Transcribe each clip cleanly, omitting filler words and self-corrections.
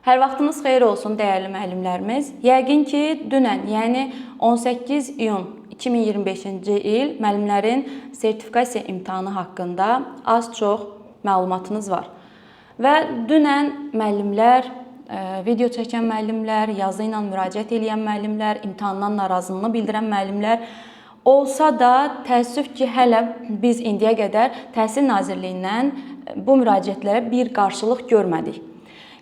Hər vaxtınız xeyir olsun, dəyərli müəllimlərimiz. Yəqin ki, dünən, yəni 18 iyun 2025-ci il müəllimlərin sertifikasiya imtahanı haqqında az-çox məlumatınız var. Və dünən müəllimlər, video çəkən müəllimlər, yazı ilə müraciət edən müəllimlər, imtahandan narazılığını bildirən müəllimlər olsa da, təəssüf ki, hələ biz indiyə qədər Təhsil Nazirliyindən bu müraciətlərə bir qarşılıq görmədik.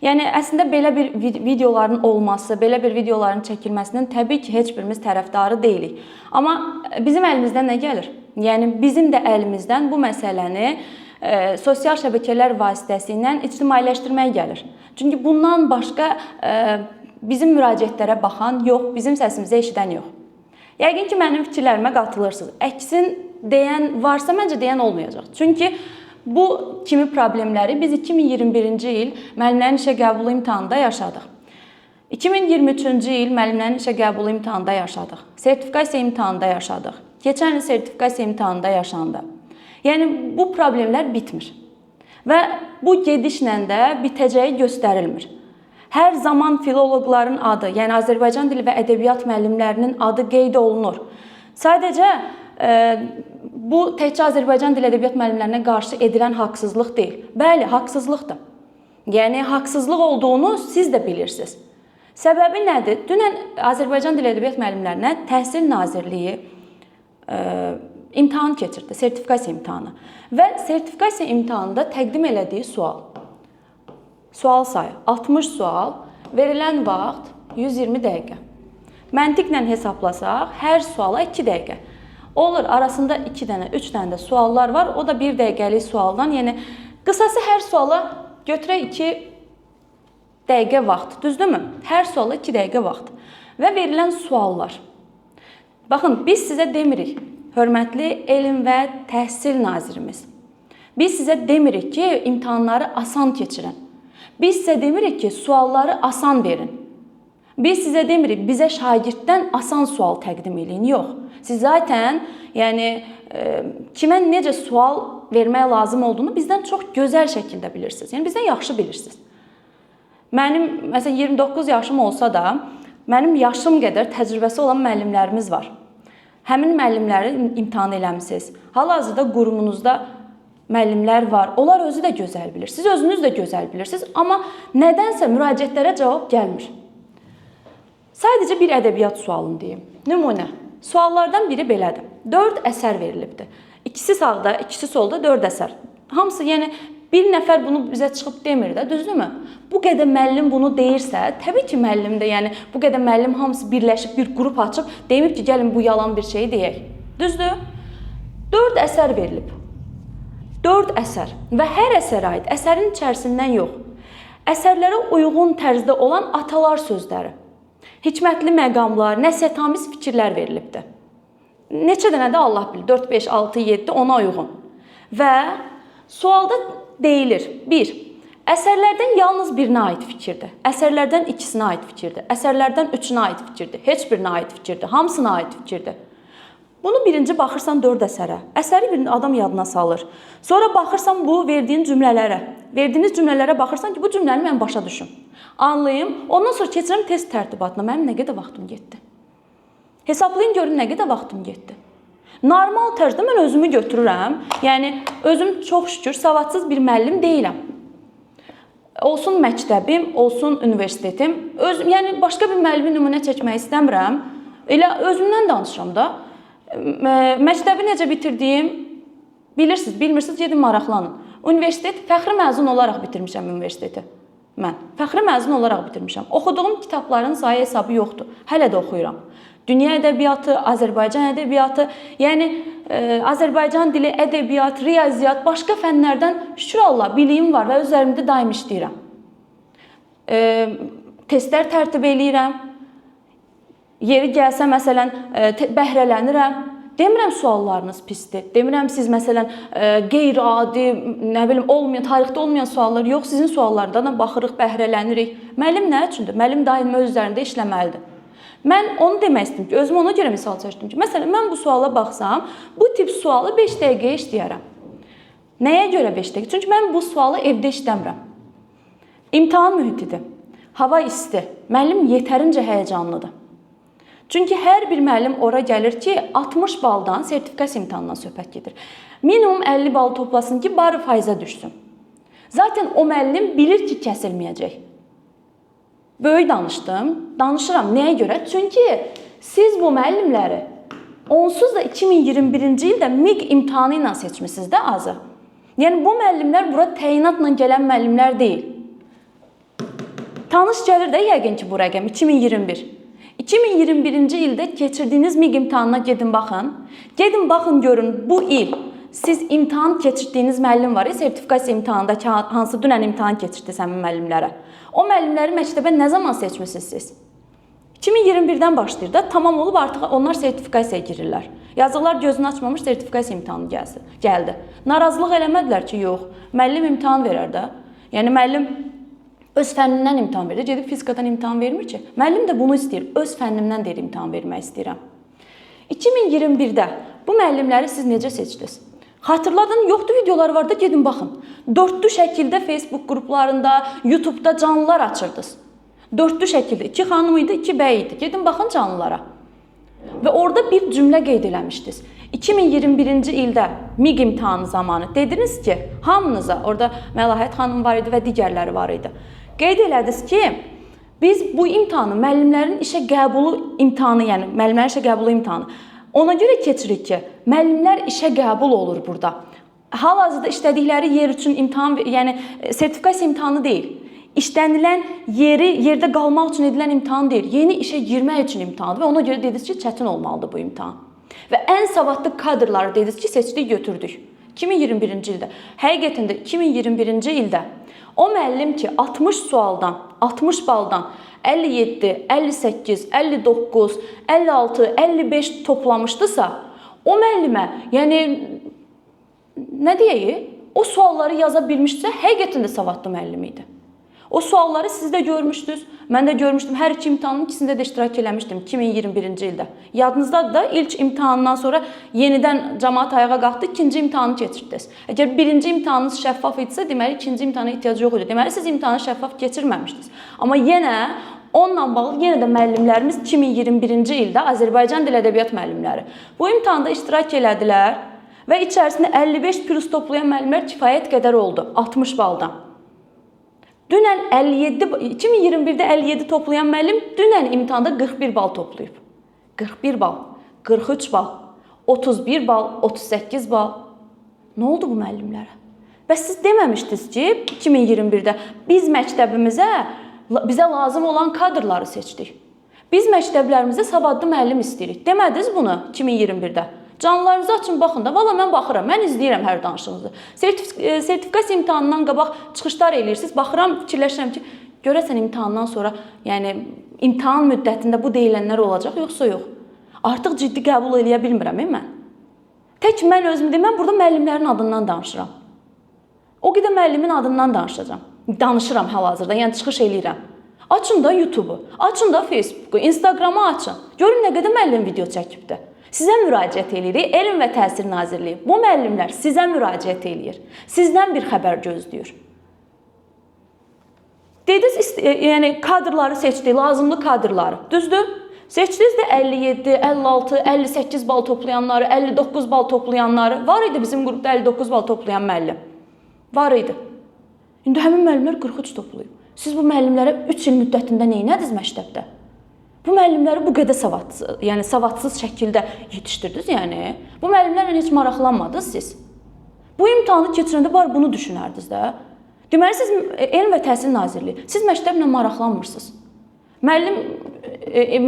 Yəni, əslində belə bir videoların olması, belə bir videoların çəkilməsinin təbii ki, heç birimiz tərəfdarı deyilik. Amma bizim əlimizdən nə gəlir? Yəni, bizim də əlimizdən bu məsələni sosial şəbəkələr vasitəsilə ictimailəşdirmək gəlir. Çünki bundan başqa bizim müraciətlərə baxan yox, bizim səsimizə eşidən yox. Yəqin ki, mənim fikirlərimə qatılırsınız. Əksin deyən varsa, məncə deyən olmayacaq. Çünki bu kimi problemləri biz 2021-ci il müəllimlərin işə qəbulu imtahanında yaşadıq. 2023-cü il müəllimlərin işə qəbulu imtahanında yaşadıq. Sertifikasiya imtahanında yaşadıq. Keçən il sertifikasiya imtahanında yaşandı. Yəni, bu problemlər bitmir. Və bu gedişlə də bitəcəyi göstərilmir. Hər zaman filoloqların adı, yəni Azərbaycan dili və ədəbiyyat müəllimlərinin adı qeyd olunur. Sadəcə bu təkcə Azərbaycan dili ədəbiyyat müəllimlərinə qarşı edilən haqsızlıq deyil. Bəli, haqsızlıqdır. Yəni, haqsızlıq olduğunu siz də bilirsiniz. Səbəbi nədir? Dünən Azərbaycan dili ədəbiyyat müəllimlərinə Təhsil Nazirliyi imtahan keçirdi, sertifikasiya imtahanı. Və sertifikasiya imtahanında təqdim elədiyi sual sayı 60 sual, verilən vaxt 120 dəqiqə. Məntiqlə hesablasaq, hər suala 2 dəqiqə. Olur, arasında 2 dənə, 3 dənə də suallar var. O da 1 dəqiqəlik sualdan. Yəni, qısası hər suala götürək 2 dəqiqə vaxt. Düzdürmü? Hər suala 2 dəqiqə vaxt. Və verilən suallar. Baxın, biz sizə demirik, hörmətli Elm və Təhsil Nazirimiz. Biz sizə demirik ki, imtahanları asan keçirin. Biz sizə demirik ki, sualları asan verin. Biz sizə demirik, bizə şagirddən asan sual təqdim edin. Yox. Siz zaten, yəni, kimə necə sual vermək lazım olduğunu bizdən çox gözəl şəkildə bilirsiniz. Yəni, bizdən yaxşı bilirsiniz. Mənim, məsələn, 29 yaşım olsa da, mənim yaşım qədər təcrübəsi olan müəllimlərimiz var. Həmin müəllimləri imtahan eləmişsiniz. Hal-hazırda qurumunuzda müəllimlər var. Onlar özü də gözəl bilir. Siz özünüz də gözəl bilirsiniz. Amma nədənsə müraciətlərə cavab gəlmir. Sadəcə bir ədəbiyyat sualını deyim. Nümunə. Suallardan biri belədir. 4 əsər verilibdir. İkisi sağda, ikisi solda 4 əsər. Hamısı, yəni bir nəfər bunu bizə çıxıb demir də, düzdürmü? Bu qədər müəllim bunu deyirsə, təbii ki, müəllim də, yəni bu qədər müəllim hamısı birləşib bir qrup açıb, demir ki, gəlin bu yalan bir şey deyək. Düzdür? 4 əsər verilib. 4 əsər və hər əsərə aid, əsərin içərisindən yox, əsərlərə uyğun tərzdə olan atalar sözləri, hikmətli məqamlar, nəsihətamiz fikirlər verilibdir. Neçə dənə də Allah bilir, 4, 5, 6, 7 ona uyğun. Və sualda deyilir, 1. Əsərlərdən yalnız birinə aid fikirdir, əsərlərdən ikisinə aid fikirdir, əsərlərdən üçünə aid fikirdir, heç birinə aid fikirdir, hamısına aid fikirdir. Bunu birinci baxırsan 4 əsərə, əsəri bir adam yadına salır. Sonra baxırsan bu verdiyin cümlələrə. Verdiyiniz cümlələrə baxırsan ki, bu cümləni mən başa düşüm, anlayım. Ondan sonra keçirəm test tərtibatına. Mənim nə qədər vaxtım getdi? Hesablayın görün nə qədər vaxtım getdi? Normal tərzdə mən özümü götürürəm. Yəni, özüm çox şükür savadsız bir müəllim deyiləm. Olsun məktəbim, olsun universitetim. Yəni, başqa bir müəllimi nümunə çəkmək istəmirəm. Elə özümdən danışıram da. Məktəbi necə bitirdiyim, bilirsiniz, bilmirsiniz, gedin maraqlanın. Universitet, fəxri məzun olaraq bitirmişəm universiteti. Mən fəxri məzun olaraq bitirmişəm. Oxuduğum kitabların sayı hesabı yoxdur. Hələ də oxuyuram. Dünya ədəbiyyatı, Azərbaycan ədəbiyyatı, yəni Azərbaycan dili, ədəbiyyat, riyaziyyat, başqa fənlərdən şükür Allah biliyim var və üzərimdə daim işləyirəm. Testlər tərtib eləyirəm. Yeri gəlsə, məsələn, bəhrələnirəm. Demirəm suallarınız pisdir. Demirəm siz, məsələn, qeyri-adi, nə bilim, olmayan, tarixdə olmayan suallar yox. Sizin suallardan da baxırıq, bəhrələnirik. Müəllim nə üçündür? Müəllim daima öz üzərində işləməlidir. Mən onu demək istəyirəm ki, özümə ona görə misal çəkdim ki, məsələn, mən bu suala baxsam, bu tip sualı 5 dəqiqəyə işləyərəm. Nəyə görə 5 dəqiqə? Çünki mən bu sualı evdə işləmirəm. İmtahan mühitidir. hava isti. Müəllim yetərincə həyəcanlıdır. Çünki hər bir müəllim ora gəlir ki, 60 baldan sertifikasiya imtahanından söhbət gedir. Minimum 50 bal toplasın ki, barı faizə düşsün. Zaten o müəllim bilir ki, kəsilməyəcək. Böyük danışıram. Nəyə görə? Çünki siz bu müəllimləri onsuz da 2021-ci ildə MİQ imtahanı ilə seçmişsiniz də azı. Yəni bu müəllimlər bura təyinatla gələn müəllimlər deyil. Tanış gəlir də yəqin ki bu rəqəm 2021. 2021-ci ildə keçirdiyiniz MİQ imtahanına gedin baxın. Gedin baxın görün bu il siz imtahan keçirdiyiniz müəllim var ya, sertifikasiya imtahanındakı hansı dünən imtahan keçirdiniz həmin müəllimlərə. O müəllimləri məktəbə nə zaman seçmisiniz siz? 2021-dən başlayır da, tamam olub artıq onlar sertifikasiyaya girirlər. Yazıqlar gözünü açmamış sertifikasiya imtahanı gəldi. Narazılıq eləmədilər ki, yox, müəllim imtahan verər də. Yəni müəllim öz fənnindən imtahan verir, gedib fizikadan imtahan vermir ki. Müəllim də bunu istəyir, öz fənnimdən deyir imtahan vermək istəyirəm. 2021-də bu müəllimləri siz necə seçdiniz? Xatırladın, yoxdur videolar var da gedin baxın. Dördlü şəkildə Facebook qruplarında, YouTube'da canlılar açırdınız. Dördlü şəkildə 2 xanım idi, 2 bəy idi. Gedin baxın canlılara. Və orada bir cümlə qeyd eləmişdiniz. 2021-ci ildə MİQ imtahanı zamanı dediniz ki, hamınıza, orada Məlahət xanım var idi və digərləri var idi. Qeyd elədiniz ki, biz bu imtahanı, müəllimlərin işə qəbulu imtahanı, yəni müəllimlərin işə qəbulu imtahanı, ona görə keçirik ki, müəllimlər işə qəbul olur burada. Hal-hazırda işlədikləri yer üçün imtahan, yəni sertifikasiya imtahanı deyil. İşlənilən yerdə qalmaq üçün edilən imtahan deyil. Yeni işə girmək üçün imtahandır və ona görə dediniz ki, çətin olmalıdır bu imtahan. Və ən savadlı kadrları dediniz ki, seçdik, götürdük. 2021-ci ildə. Həqiqətən də 2021-ci ildə o müəllim ki, 60 sualdan, 60 baldan 57, 58, 59, 56, 55 toplamışdısa, o müəllimə, yəni nə deyək, o sualları yaza bilmişsə, həqiqətən də savadlı müəllim idi. O sualları siz də görmüşdünüz, mən də görmüşdüm. Hər iki imtahanın ikisində də iştirak eləmişdim 2021-ci ildə. Yadınızdadır da, ilk imtahandan sonra yenidən cəmaət ayağa qalxdı, ikinci imtahanı keçirdiniz. Əgər birinci imtahanınız şəffaf idisə, deməli ikinci imtahana ehtiyac yox idi. Deməli siz imtahanı şəffaf keçirməmişdiniz. Amma yenə onunla bağlı yenə də müəllimlərimiz 2021-ci ildə Azərbaycan dil ədəbiyyat müəllimləri bu imtahanda iştirak elədilər və içərisində 55 plus toplayan müəllimlər kifayət qədər oldu 60 baldan. Dünən 2021-də 57 toplayan müəllim dünən imtahanda 41 bal toplayıb. 41 bal, 43 bal, 31 bal, 38 bal. Nə oldu bu müəllimlərə? Bəs siz deməmişdiniz ki, 2021-də biz məktəbimizə bizə lazım olan kadrları seçdik. Biz məktəblərimizə savadlı müəllim istəyirik. Demədiniz bunu 2021-də. Canlılarınızı açın, baxın da. Valla mən baxıram, mən izləyirəm hər danışığınızı. Sertifikasiya imtahanından qabaq çıxışlar eləyirsiniz. Baxıram, fikirləşirəm ki, görəsən imtahandan sonra, yəni imtahan müddətində bu deyilənlər olacaq, yoxsa yox. Artıq ciddi qəbul eləyə bilmirəm mən. Tək mən özüm deyim, mən burada müəllimlərin adından danışıram. O qədər müəllimin adından danışıram hal-hazırda, yəni çıxış eləyirəm. Açın da YouTube'u, açın da Facebook'u, Instagram'ı açın. Görün nə qədər müəllim video çəkibdir. Sizə müraciət eləyirik, Elm və Təhsil Nazirliyi. Bu müəllimlər sizə müraciət eləyir. Sizdən bir xəbər gözləyir. Dediniz, yəni kadrları seçdik, lazımlı kadrları. Düzdür? Seçdiniz də 57, 56, 58 bal toplayanları, 59 bal toplayanları. Var idi bizim qrupda 59 bal toplayan müəllim. Var idi. İndi həmin müəllimlər 43 toplayıb. Siz bu müəllimlərə 3 il müddətində neynədiniz məktəbdə? Bu müəllimləri bu qədər savadsız şəkildə yetişdirdiniz, yəni. Bu müəllimlərlə heç maraqlanmadınız siz. Bu imtahanı keçirəndə var bunu düşünərdiniz də. Deməli, siz Elm və Təhsil Nazirliyi, siz məktəblə maraqlanmırsınız. Müəllim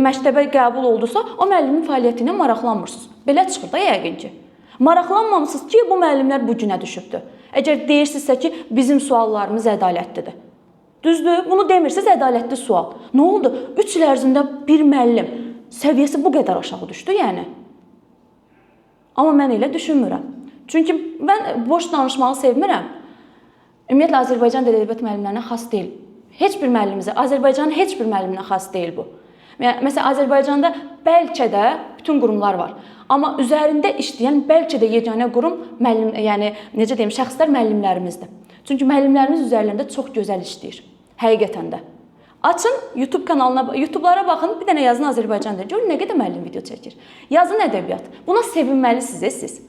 məktəbə qəbul oldusa, o müəllimin fəaliyyəti ilə maraqlanmırsınız. Belə çıxır da yəqin ki. Maraqlanmamısınız ki, bu müəllimlər bu günə düşübdür. Əgər deyirsinizsə ki, bizim suallarımız ədalətlidir. Düzdür, bunu demirsiniz, ədalətli sual. Nə oldu? 3 il ərzində bir müəllim səviyyəsi bu qədər aşağı düşdü, yəni. Amma mən elə düşünmürəm. Çünki mən boş danışmağı sevmirəm. Ümumiyyətlə, Azərbaycan dil ədəbiyyat müəllimlərinə xas deyil. Heç bir müəllimimizə, Azərbaycanın heç bir müəlliminə xas deyil bu. Məsələn, Azərbaycanda bəlkə də bütün qurumlar var. Amma üzərində işləyən bəlkə də yeganə qurum müəllim, yəni necə deyim, şəxslər müəllimlərimizdir. Çünki müəllimlərimiz üzərlərində çox gözəl işləyir. Həqiqətən də. Açın YouTube kanalına, YouTube'lara baxın, bir dənə yazın Azərbaycan dili. Görün nə qədər müəllim video çəkir. Yazın ədəbiyyat. Buna sevinməlisiniz siz.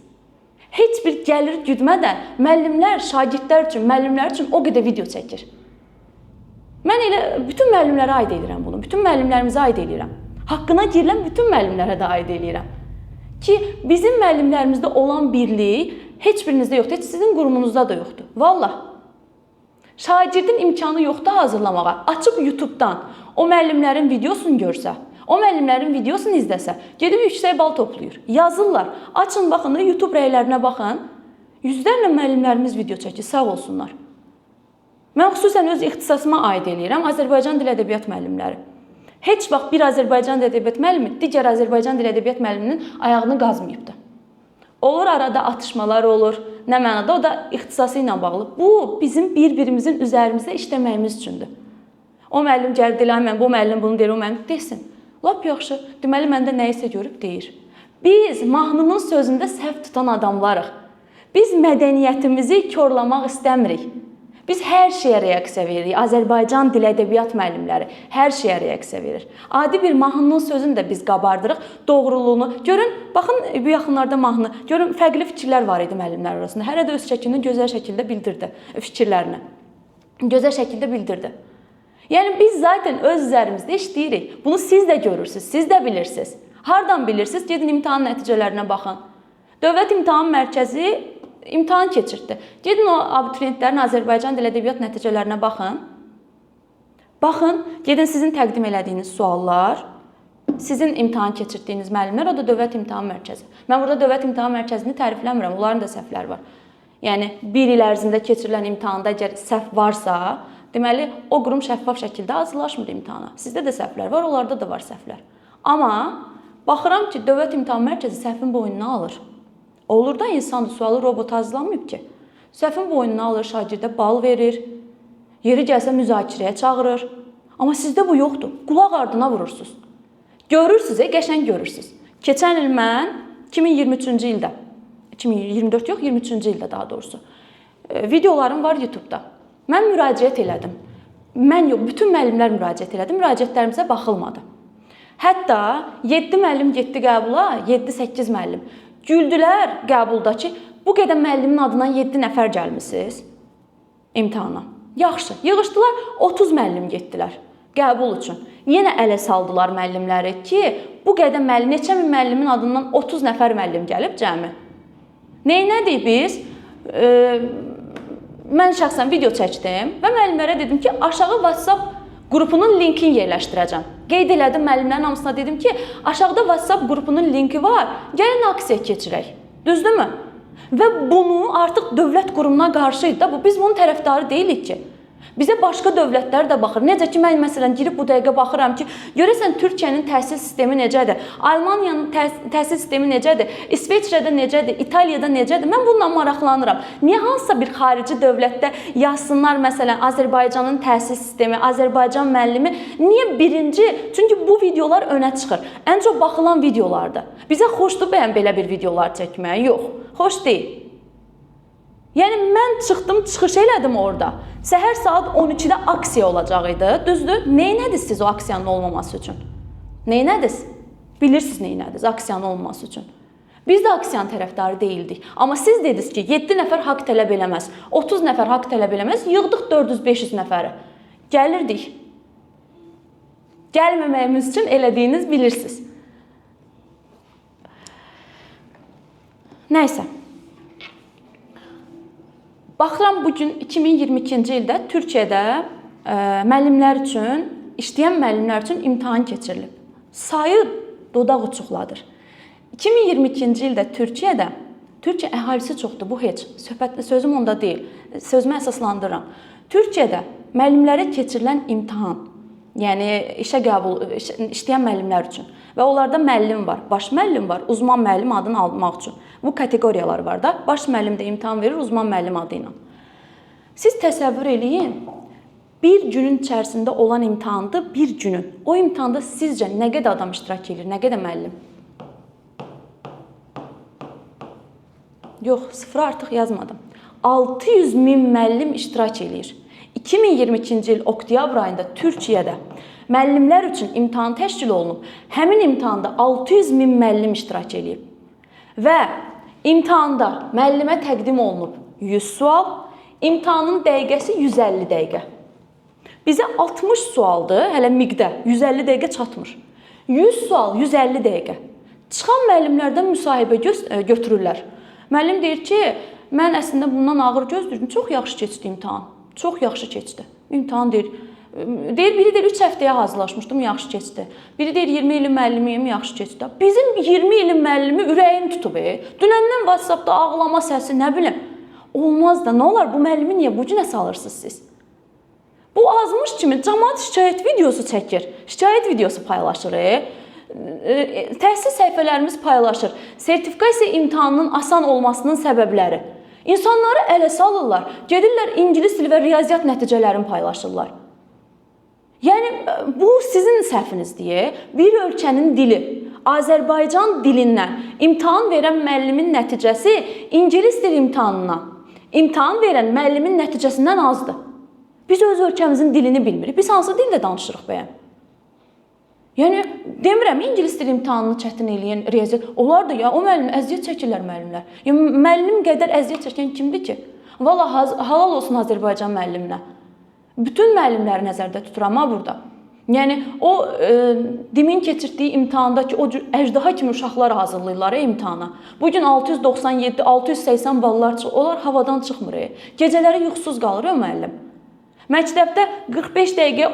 Heç bir gəlir güdmədən müəllimlər, şagirdlər üçün, müəllimlər üçün o qədər video çəkir. Mən elə bütün müəllimlərə aid edirəm bunu. Bütün müəllimlərimizə aid edirəm. Haqqına girilən bütün müəllimlərə də aid edirəm. Ki bizim müəllimlərimizdə olan birlik heç birinizdə yoxdur, heç sizin qurumunuzda da yoxdur. Vallah. Şagirdin imkanı yoxdur hazırlamağa. Açıb YouTube'dan o müəllimlərin videosunu görsə, o müəllimlərin videosunu izləsə, gedib yüksək bal toplayır. Yazırlar. Açın, baxın, YouTube rəylərinə baxın. Yüzlərlə müəllimlərimiz video çəkir, sağ olsunlar. Mən xüsusən öz ixtisasıma aid eləyirəm, Azərbaycan dil ədəbiyyat müəllimləri. Heç vaxt bir Azərbaycan dil ədəbiyyat müəllimi digər Azərbaycan dil ədəbiyyat müəlliminin ayağını qazmayıbdır. Olur, arada atışmalar olur. Nə mənada? O da ixtisası ilə bağlı. Bu, bizim bir-birimizin üzərimizdə işləməyimiz üçündür. O müəllim gəlib deyir, mən bu müəllim bunu deyir, o müəllim desin. Lap yaxşı, deməli məndə nə isə görüb deyir. Biz mahnının sözündə səhv tutan adamlarıq. Biz mədəniyyətimizi korlamaq istəmirik. Biz hər şeyə reaksiya veririk. Azərbaycan dil ədəbiyyat müəllimləri hər şeyə reaksiya verir. Adi bir mahnının sözünü də biz qabardırıq, doğruluğunu. Görün, baxın bu yaxınlarda mahnı. Görün, fərqli fikirlər var idi müəllimlər arasında. Hərə də öz şəklini gözəl şəkildə bildirdi, fikirlərini. Gözəl şəkildə bildirdi. Yəni biz zaten öz üzərimizdə işləyirik. Bunu siz də görürsünüz, siz də bilirsiniz. Hardan bilirsiniz? Gedin imtahan nəticələrinə baxın. Dövlət İmtahan Mərkəzi imtahan keçirtdi. Gedin o abituriyentlərin Azərbaycan dil ədəbiyyat nəticələrinə baxın. Baxın, gedin sizin təqdim elədiyiniz suallar, sizin imtahan keçirtdiyiniz müəllimlər, o da Dövlət İmtahan Mərkəzi. Mən burada Dövlət İmtahan Mərkəzini tərifləmirəm, onların da səhvləri var. Yəni, bir il ərzində keçirilən imtahanda əgər səhv varsa, deməli, o qurum şəffaf şəkildə hazırlaşmır imtahana. Sizdə də səhvlər var, onlarda da var səhvlər. Amma baxıram ki, Dövlət İmtahan Mərkəzi səhvin boynuna alır. Olur da insandır, sualı robot hazırlanmayıb ki. Səhvin boynuna alır, şagirdə bal verir, yeri gəlsə müzakirəyə çağırır. Amma sizdə bu yoxdur, qulaq ardına vurursunuz. Görürsünüz, qəşəng görürsünüz. Keçən il mən 2023-cü ildə, 2024 yox, 23-cü ildə daha doğrusu, videolarım var YouTube'da. Mən müraciət elədim. Mən yox, bütün müəllimlər müraciət elədi, müraciətlərimizə baxılmadı. Hətta 7 müəllim getdi qəbula, 7-8 müəllim. Güldülər qəbulda ki, bu qədər müəllimin adından 7 nəfər gəlmisiniz imtahana. Yaxşı, yığışdılar, 30 müəllim getdilər qəbul üçün. Yenə ələ saldılar müəllimləri ki, bu qədər müəllim, neçə min müəllimin adından 30 nəfər müəllim gəlib cəmi. Neynədik biz? Mən şəxsən video çəkdim və müəllimlərə dedim ki, aşağı WhatsApp qrupunun linkini yerləşdirəcəm. Qeyd elədim müəllimlərin hamısına, dedim ki, aşağıda WhatsApp qrupunun linki var, gəlin aksiya keçirək. Düzdürmü? Və bunu artıq dövlət qurumuna qarşıydı da, biz bunun tərəfdarı deyilik ki. Bizə başqa dövlətlər də baxır. Necə ki, mən məsələn girib bu dəqiqə baxıram ki, görəsən Türkiyənin təhsil sistemi necədir? Almaniyanın təhsil sistemi necədir? İsveçrədə necədir? İtaliyada necədir? Mən bununla maraqlanıram. Niyə hansısa bir xarici dövlətdə yazsınlar məsələn Azərbaycanın təhsil sistemi, Azərbaycan müəllimi? Niyə birinci? Çünki bu videolar önə çıxır. Ən çox baxılan videolardır. Bizə xoşdur bəyən belə bir videolar çəkmək? Yox, xoş deyil. Yəni mən çıxdım, çıxış elədim orada. Səhər saat 12-də aksiya olacaq idi, düzdür? Neynədiniz siz o aksiyanın olmaması üçün? Neynədiniz? Bilirsiniz neynədiniz aksiyanın olmaması üçün. Biz də aksiyanın tərəfdarı deyildik. Amma siz dediniz ki, 7 nəfər haqq tələb eləməz, 30 nəfər haqq tələb eləməz, yığdıq 400-500 nəfəri. Gəlirdik. Gəlməməyimiz üçün elədiyiniz bilirsiniz. Nəysə. Baxıram, bugün 2022-ci ildə Türkiyədə müəllimlər üçün, işləyən müəllimlər üçün imtahan keçirilib. Sayı dodaq uçuqladır. 2022-ci ildə Türkiyə əhalisi çoxdur, bu heç. Sözüm onda deyil, sözümü əsaslandırıram. Türkiyədə müəllimlərə keçirilən imtahan, yəni işləyən müəllimlər üçün və onlarda müəllim var, baş müəllim var, uzman müəllim adını almaq üçün. Bu kateqoriyalar var da, baş müəllim də imtahan verir uzman müəllim adı ilə. Siz təsəvvür eləyin, bir günün içərisində olan imtahandır, bir günün. O imtahanda sizcə nə qədər adam iştirak edir, nə qədər müəllim? Yox, sıfıra artıq yazmadım. 600 min müəllim iştirak edir. 2022-ci il oktyabr ayında Türkiyədə müəllimlər üçün imtahan təşkil olunub. Həmin imtahanda 600 min müəllim iştirak edib. Və imtahanda müəllimə təqdim olunub 100 sual, imtahanın dəqiqəsi 150 dəqiqə. Bizə 60 sualdır, hələ miqdə 150 dəqiqə çatmır. 100 sual 150 dəqiqə. Çıxan müəllimlərdən müsahibə götürürlər. Müəllim deyir ki, mən əslində bundan ağır gözləyirdim, çox yaxşı keçdi imtahan. Çox yaxşı keçdi. İmtahan deyir, biri deyir 3 həftəyə hazırlaşmışdım, yaxşı keçdi. Biri deyir 20 ilin müəllimiyim, yaxşı keçdi. Bizim 20 ilin müəllimi ürəyini tutub. Dünəndən WhatsApp-da ağlama səsi, nə bilim. Olmaz da, nə olar, bu müəllimi niyə bu günə salırsınız siz? Bu azmış kimi cəmaət şikayət videosu çəkir. Şikayət videosu paylaşır. Təhsil səhifələrimiz paylaşır. Sertifikasiya imtahanının asan olmasının səbəbləri. İnsanları ələ salırlar. Gedirlər ingilis dili və riyaziyyat nəticələrini paylaşırlar. Yəni, bu sizin səhvinizdir. Bir ölkənin dili, Azərbaycan dilindən imtahan verən müəllimin nəticəsi ingilis dil imtahanından, imtahan verən müəllimin nəticəsindən azdır. Biz öz ölkəmizin dilini bilmirik. Biz hansı dildə danışırıq bəyəm? Yəni, demirəm, ingilis dil imtahanını çətin eləyən riyaziyyat. Onlar da ya, o müəllim, əziyyət çəkirlər müəllimlər. Yəni, müəllim qədər əziyyət çəkən kimdir ki? Valla, halal olsun Azərbaycan müəlliminə. Bütün müəllimləri nəzərdə tuturam ha burada. Yəni, o Dimin keçirdiyi imtahandakı o əjdaha kimi uşaqlar hazırlayırlar imtahana. Bugün 697, 680 ballar çıxır. Onlar havadan çıxmır. Gecələri yuxusuz qalır o müəllim. Məktəbdə 45 dəqiqə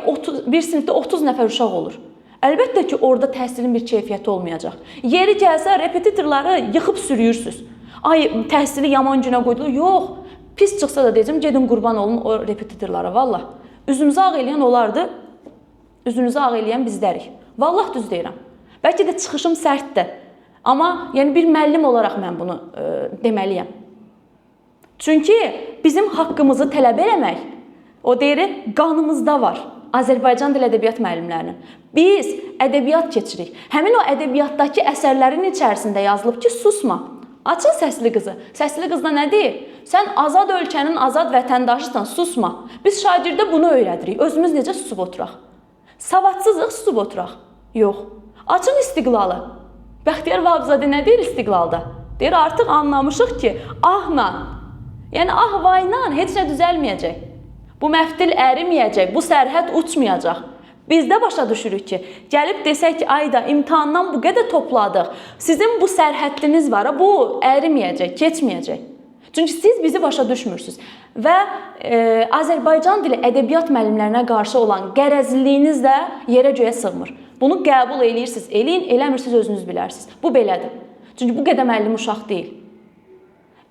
bir sinifdə 30 nəfər uşaq olur. Əlbəttə ki, orada təhsilin bir keyfiyyəti olmayacaq. Yeri gəlsə, repetitorları yıxıb sürüyürsünüz. Ay, təhsili yaman günə qoydular. Yox, pis çıxsa da deyəcəm, gedin qurban olun o repetitorlara, valla. Üzümüzü ağ eləyən olardı, üzünüzü ağ eləyən bizlərik. Vallah düz deyirəm. Bəlkə də çıxışım sərtdir. Amma yəni bir müəllim olaraq mən bunu deməliyəm. Çünki bizim haqqımızı tələb eləmək, o deyir, qanımızda var. Azərbaycan dil ədəbiyyat müəllimlərinin. Biz ədəbiyyat keçirik. Həmin o ədəbiyyatdakı əsərlərin içərisində yazılıb ki, susma. Açın səsli qızı. Səsli qızda nə deyir? Sən azad ölkənin azad vətəndaşısan, susma. Biz şagirdə bunu öyrədirik. Özümüz necə susub oturaq? Savadsızıq, susub oturaq. Yox. Açın İstiqlalı. Bəxtiyar Vahabzadə nə deyir İstiqlalda? Deyir, artıq anlamışıq ki, ahla, yəni ah vayla heç nə düzəlməyəcək. Bu məftil əriməyəcək, bu sərhəd uçmayacaq. Biz də başa düşürük ki, gəlib desək ki, ayda imtahandan bu qədər topladıq, sizin bu sərhəddiniz var, bu əriməyəcək, keçməyəcək. Çünki siz bizi başa düşmürsünüz. Və Azərbaycan dili ədəbiyyat müəllimlərinə qarşı olan qərəzliyiniz də yerə göyə sığmır. Bunu qəbul eləyirsiniz, eləyin, eləmirsiniz, özünüz bilərsiniz. Bu belədir. Çünki bu qədər müəllim uşaq deyil.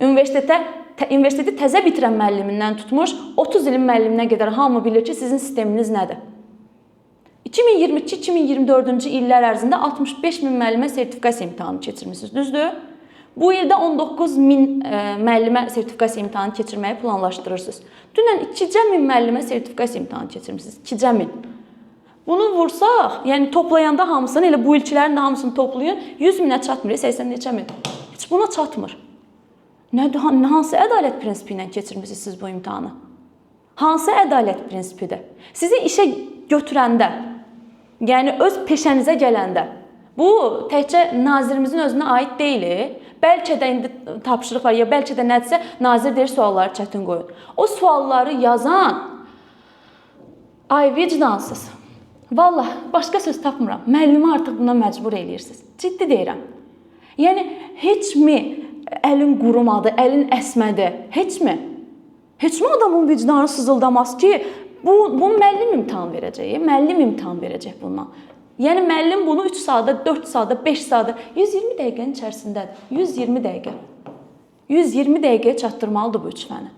Universiteti təzə bitirən müəllimindən tutmuş, 30 ilin müəlliminə qədər hamı bilir ki, sizin sisteminiz nədir? 2022-2024-cü illər ərzində 65 min müəllimə sertifikasiya imtahanı keçirmişsiniz, düzdür? Bu ildə 19 min müəllimə sertifikasiya imtahanı keçirməyi planlaşdırırsınız. Dünən 2 min müəllimə sertifikasiya imtahanı keçirmişsiniz, 2 min. Bunu vursaq, yəni toplayanda hamısını, elə bu ilkilərin də hamısını toplayın, 100 minə çatmır, 80 neçə min. Heç buna çatmır. Hansı ədalət prinsipi ilə keçirmişsiniz siz bu imtahanı? Hansı ədalət prinsipidir? Sizi işə götürəndə, yəni öz peşənizə gələndə, bu təkcə nazirimizin özünə aid deyil. Bəlkə də indi tapşırıq var, ya bəlkə də nədirsə, nazir deyir sualları çətin qoyun. O sualları yazan, ay vicdansız. Vallah, başqa söz tapmıram. Müəllimi artıq buna məcbur eləyirsiniz. Ciddi deyirəm. Yəni, heç mi əlin qurumadı, əlin əsmədi? Heç mi? Heç mi adamın vicdanı sızıldamaz ki, bu müəllim imtahan verəcək, müəllim imtahan verəcək bundan. Yəni, müəllim bunu 3 saatda, 4 saatda, 5 saatda, 120 dəqiqənin içərisindədir. 120 dəqiqə. 120 dəqiqəyə çatdırmalıdır bu üçfəni.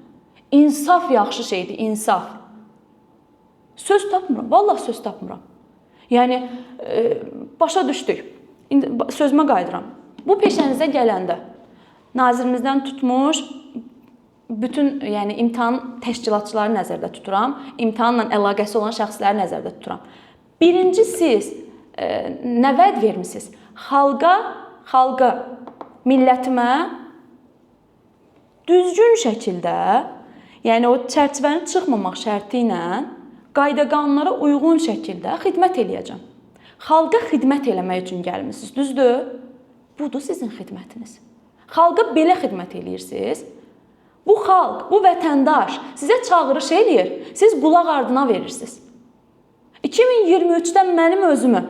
İnsaf yaxşı şeydir, insaf. Söz tapmıram, vallahi söz tapmıram. Yəni, başa düşdük. İndi sözümə qayıdıram. Bu peşənizə gələndə, nazirimizdən tutmuş, bütün yəni, imtahan təşkilatçıları nəzərdə tuturam, imtahanla əlaqəsi olan şəxsləri nəzərdə tuturam. Birinci siz nə vəd vermişsiniz? Xalqa, millətimə düzgün şəkildə Yəni o çərçivənin çıxmamaq şərti ilə qayda-qanunlara uyğun şəkildə xidmət eləyəcəm. Xalqa xidmət eləmək üçün gəlmisiniz, düzdür? Budur sizin xidmətiniz. Xalqa belə xidmət eləyirsiniz. Bu xalq, bu vətəndaş sizə çağırış eləyir, siz qulaq ardına verirsiniz. 2023-də mənim özümü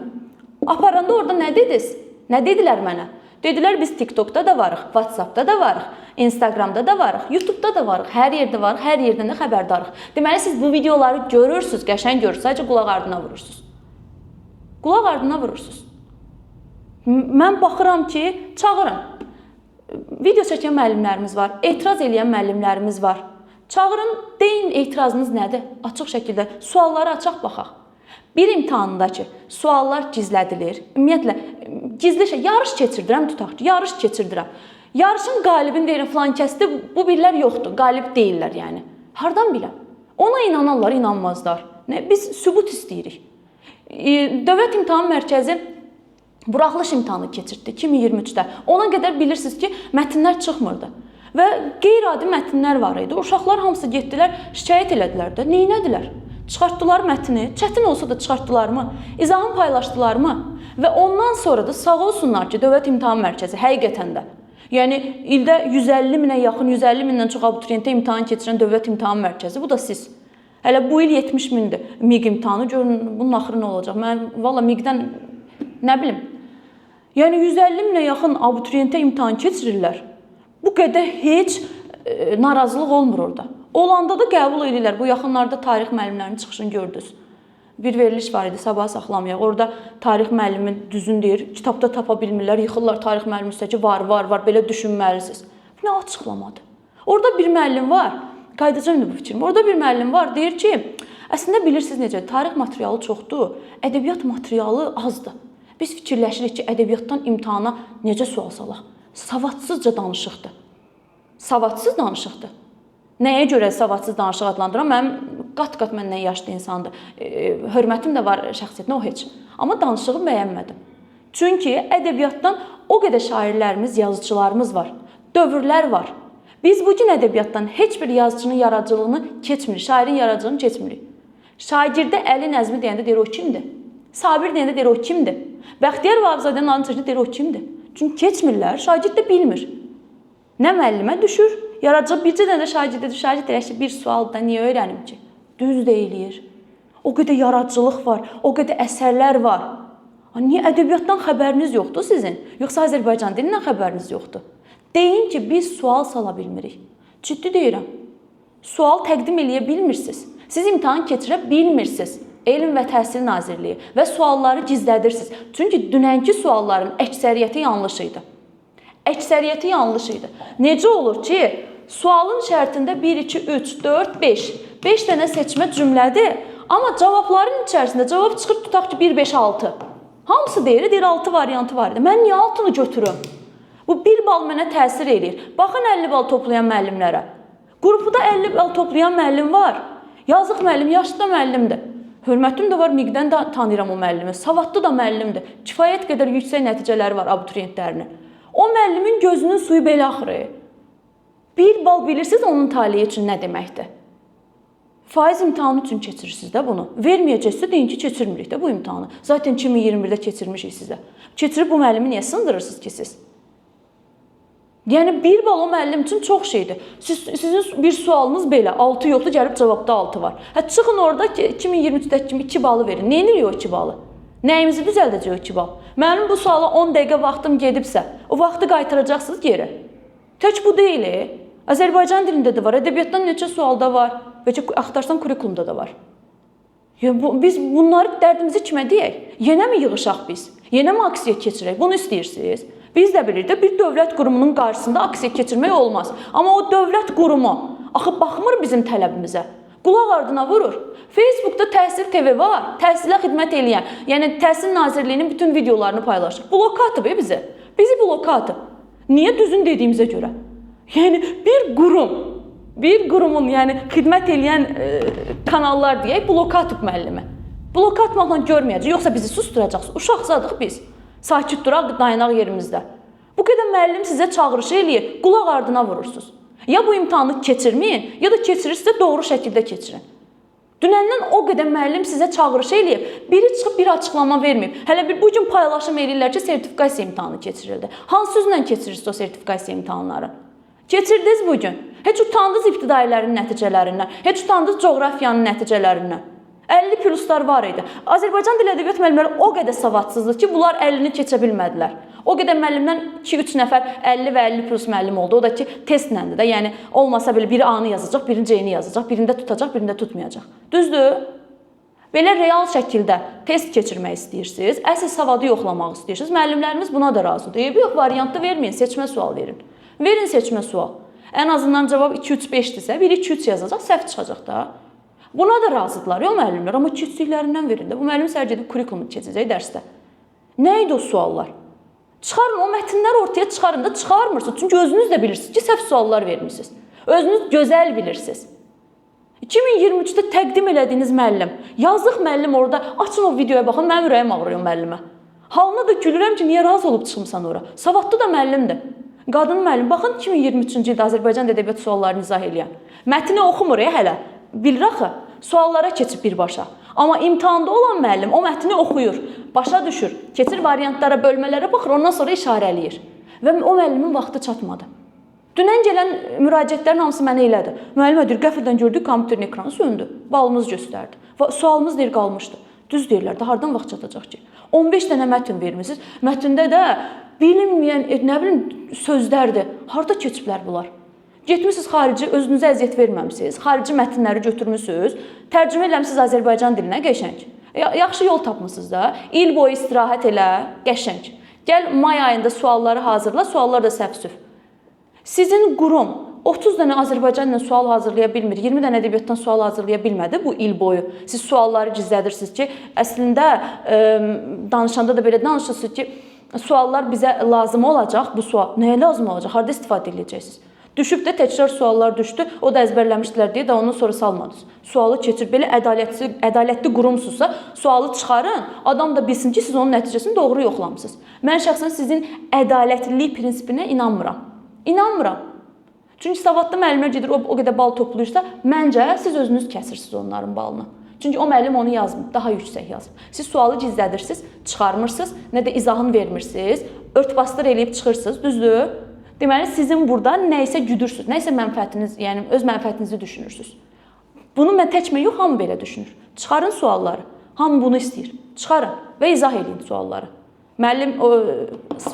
aparanda orada nə dediniz? Nə dedilər mənə? Dedilər biz TikTokda da varıq, WhatsAppda da varıq, Instagramda da varıq, YouTube'da da varıq, hər yerdə varıq, hər yerdən də xəbərdarıq. Deməli siz bu videoları görürsünüz, qəşəng görürsünüz, sadəcə qulaq ardına vurursunuz. Qulaq ardına vurursunuz. Mən baxıram ki, çağırın. Video çəkən müəllimlərimiz var, etiraz edən müəllimlərimiz var. Çağırın, deyin etirazınız nədir? Açıq şəkildə sualları açaq baxaq. Bir imtahanında ki, suallar gizlədilir. Ümumiyyətlə, gizli şey, yarış keçirdirəm, tutaq ki, yarış keçirdirəm. Yarışın qalibini deyirəm, filan kəsdir, bu birlər yoxdur, qalib deyirlər yəni. Hardan biləm? Ona inananlar, inanmazlar. Biz sübut istəyirik. Dövlət İmtahan Mərkəzi buraxılış imtahanı keçirdi 2023-də. Ona qədər bilirsiniz ki, mətnlər çıxmırdı. Və qeyri-adi mətnlər var idi. Uşaqlar hamısı getdilər, şikayət elədilər də. Neynədilər? Çıxartdılar mətni, çətin olsa da çıxartdılarmı? İzahını paylaşdılarmı? Və ondan sonra da sağ olsunlar ki, Dövlət İmtahan Mərkəzi həqiqətən də. Yəni, ildə 150 minə yaxın, 150 mindən çox abituriyentə imtahan keçirən Dövlət İmtahan Mərkəzi, bu da siz. Hələ bu il 70 mindir MİQ imtahanı, görün bunun axırı nə olacaq? Mən valla MİQ-dən nə bilim. Yəni, 150 minə yaxın abituriyentə imtahan keçirirlər. Bu qədər heç narazılıq olmur orada. Olanda da qəbul edirlər. Bu yaxınlarda tarix müəllimlərinin çıxışını gördünüz. Bir veriliş var idi, sabah saxlamayaq. Orada tarix müəllimi düzün deyir, kitabda tapa bilmirlər, yıxırlar tarix müəllimi üstə ki, var, belə düşünməlisiniz. Bu nə açıqlamadır? Orada bir müəllim var, qaydacam bu fikrim. Orada bir müəllim var, deyir ki, əslində bilirsiniz necə, tarix materialı çoxdur, ədəbiyyat materialı azdır. Biz fikirləşirik ki, ədəbiyyatdan imtahana necə sual salaq? Savadsızca danışıqdır. Savadsız danışıqdır. Nəyə görə savadsız danışıq adlandıram? Mənim qat-qat məndən yaşlı insandır. Hörmətim də var şəxsiyyətinə, o heç. Amma danışığı bəyənmədim. Çünki ədəbiyyatdan o qədər şairlərimiz, yazıçılarımız var. Dövrlər var. Biz bugün ədəbiyyatdan heç bir yazıcının yaradıcılığını keçmirik, şairin yaradıcılığını keçmirik. Şagirdə Əli Nəzmi deyəndə deyir, o kimdir? Sabir deyəndə deyir, o kimdir? Bəxtiyar Vahabzadənin adını çəkəndə deyir, o kimdir? Çünki keçmirlər, şagird də bilmir. Nə müəllimə düşür, yaradıcı bircə dənə şagirdə düşür, şagird deyir ki, bir sualda niyə öyrənim ki? Düz deyilIr. O qədər yaradıcılıq var, o qədər əsərlər var. Niyə ədəbiyyatdan xəbəriniz yoxdur sizin? Yoxsa Azərbaycan dilindən xəbəriniz yoxdur? Deyin ki, biz sual sala bilmirik. Ciddi deyirəm. Sual təqdim eləyə bilmirsiniz. Siz imtahan keçirə bilmirsiniz. Elm və Təhsil Nazirliyi və sualları gizlədirsiniz. Çünki dünənki sualların əksəriyyəti yanlış idi. Əksəriyyəti yanlış idi. Necə olur ki, sualın şərtində 1, 2, 3, 4, 5. 5 dənə seçmə cümlədir. Amma cavabların içərisində cavab çıxır, tutaq ki, 1, 5, 6. Hamısı deyir 6 variantı var idi. Mən niyə 6-nı götürüm? Bu 1 bal mənə təsir edir. Baxın 50 bal toplayan müəllimlərə. Qrupuda 50 bal toplayan müəllim var. Yazıq müəllim, yaşlı da müəllimdir. Hörmətim də var, MİQ-dən də tanıyıram o müəllimi. Savadlı da müəllimdir. Kifayət qədər yüksək nəticələri var abituriyentlərinin. O müəllimin gözünün suyu belə axır. 1 bal bilirsiniz onun taliyi üçün nə deməkdir? Faiz imtahanı üçün keçirirsiniz də bunu. Verməyəcəksə deyin ki, keçirmirik də bu imtahanı. Zaten 2021-də keçirmişik sizə. Keçirib bu müəllimi niyə sındırırsınız ki siz? Yəni 1 bal o müəllim üçün çox şeydir. Sizin bir sualınız belə, 6 yoxdur, gəlib cavabda 6 var. Çıxın orada ki, 2023-də kimi 2 balı verin. Nə edirik o 2 balı? Nəyimizi düzəldəcək o 2 bal? Mənim bu suala 10 dəqiqə vaxtım gedibsə, o vaxtı qaytaracaqsınız geri. Tək bu deyil. Azərbaycan dilində də var, ədəbiyyatdan neçə sualda var və ki, axtarsan kurikulumda da var. Biz bunları dərdimizi kimə deyək? Yenə mi yığışaq biz? Yenə mi aksiya keçirək? Bunu istəyirsiniz? Biz də bilirik də bir dövlət qurumunun qarşısında aksiya keçirmək olmaz. Amma o dövlət qurumu axı baxmır bizim tələbimizə. Qulaq ardına vurur. Facebookda Təhsil TV var, təhsilə xidmət eləyən, yəni Təhsil Nazirliyinin bütün videolarını paylaşır. Bloka atıb bizi. Bizi bloka atıb. Niyə düzün dediyimizə görə? Yəni bir qurumun, yəni xidmət eləyən kanallar deyək, bloka atıb müəllimi. Bloka atmaqla görməyəcək, yoxsa bizi susturacaqsınız. Uşaqsadıq biz. Sakit duraq, dayanaq yerimizdə. Bu qədər müəllim sizə çağırış eləyir, qulaq ardına vurursunuz. Ya bu imtahanı keçirməyin, ya da keçirirsə doğru şəkildə keçirin. Dünəndən o qədər müəllim sizə çağırış eləyib, biri çıxıb bir açıqlama verməyib. Hələ bir bugün paylaşım eləyirlər ki, sertifikasiya imtahanı keçirildi. Hansı üzlə keçirirsiniz o sertifikasiya imtahanları? Keçirdiniz bugün. Heç utandınız ibtidailərin nəticələrindən, heç utandınız coğrafiyanın nəticələrindən. 50 pluslar var idi. Azərbaycan dil ədəbiyyat müəllimləri o qədər savadsızdır ki, bunlar 50-ni keçə bilmədilər. O qədər müəllimdən 2-3 nəfər 50 və 50 plus müəllim oldu. O da ki, testləndi də. Yəni olmasa belə biri A-nı yazacaq, birini C-ni yazacaq, birində tutacaq, birində tutmayacaq. Düzdür? Belə real şəkildə test keçirmək istəyirsiniz, əsl savadı yoxlamaq istəyirsiniz. Müəllimlərimiz buna da razıdır. Yox, variantda verməyin, seçmə sual verin. Verin seçmə sual. Ən azından cavab 2-3-5-dirsə, biri 2-3 yazacaq, səhv çıxacaq da. Buna da razıdırlar, yox müəllimlər, amma 2-3-lüklərindən verin də. Bu müəllim sərc edib kurikulumu keçəcək dərsdə. Nə idi o suallar? Çıxarın, o mətnləri ortaya çıxarın da çıxarmırsınız. Çünki özünüz də bilirsiniz ki, səhv suallar vermişsiniz. Özünüz gözəl bilirsiniz. 2023-də təqdim elədiyiniz müəllim, yazıq müəllim orada, açın o videoya baxın, mənim ürəyim ağrıyor müəllimə. Halına da gülürəm ki, niyə razı olub çıxmısan ora? Savadlı da müəllimdir. Qadın müəllim, baxın 2023-cü ildə Azərbaycan ədəbiyyat suallarını izah eləyən. Mətni oxumur hələ. Bilir axı, suallara keçib birbaşa. Amma imtahanda olan müəllim o mətni oxuyur, başa düşür, keçir variantlara, bölmələrə baxır, ondan sonra işarələyir. Və o müəllimin vaxtı çatmadı. Dünən gələn müraciətlərin hamısı mənə elədi. Müəllimə deyir, qəfildən gördük, kompüterin ekranı söndü, balımız göstərdi. Sualımız deyir, qalmışdı. Düz deyirlər də, hardan vaxt çatacaq ki? 15 dənə mətn vermişsiniz, mətndə də bilinməyən, nə bilim, sözlərdir. Harada keçiblər bunlar? Getmişsiniz xarici, özünüzə əziyyət verməmisiniz, xarici mətnləri götürmüsünüz, tərcümə eləmişsiniz Azərbaycan dilinə, qəşəng. Yaxşı yol tapmışsınız da, il boyu istirahət elə, qəşəng. Gəl, may ayında sualları hazırla, suallar da səhv-süf. Sizin qurum 30 dənə Azərbaycan ilə sual hazırlaya bilmir, 20 dənə ədəbiyyatdan sual hazırlaya bilmədi bu il boyu. Siz sualları gizlədirsiniz ki, əslində danışanda da belə danışırsınız ki, suallar bizə lazım olacaq, bu sual nəyə lazım olacaq, harada istifadə edəcəksiniz? Düşüb də təkrar suallar düşdü, o da əzbərləmişdilər deyə də ondan sonra salmadınız. Sualı keçir, belə ədalətli qurumsuzsa, sualı çıxarın, adam da bilsin ki, siz onun nəticəsini doğru yoxlamısınız. Mən şəxsən sizin ədalətlilik prinsipinə inanmıram. İnanmıram. Çünki savadlı müəllimlər gedir, o qədər bal toplayırsa, məncə siz özünüz kəsirsiniz onların balını. Çünki o müəllim onu yazmır, daha yüksək yazmır. Siz sualı gizlədirsiniz, çıxarmırsınız, nə də izahını vermirsiniz, ört-bastır eləyib çıxırsınız, düzdür? Deməli, sizin burada nəyisə güdürsünüz, nəyisə mənfəətiniz, yəni öz mənfəətinizi düşünürsünüz. Bunu mən tək yox, hamı belə düşünür. Çıxarın sualları, hamı bunu istəyir. Çıxarın və izah edin sualları. Müəllim,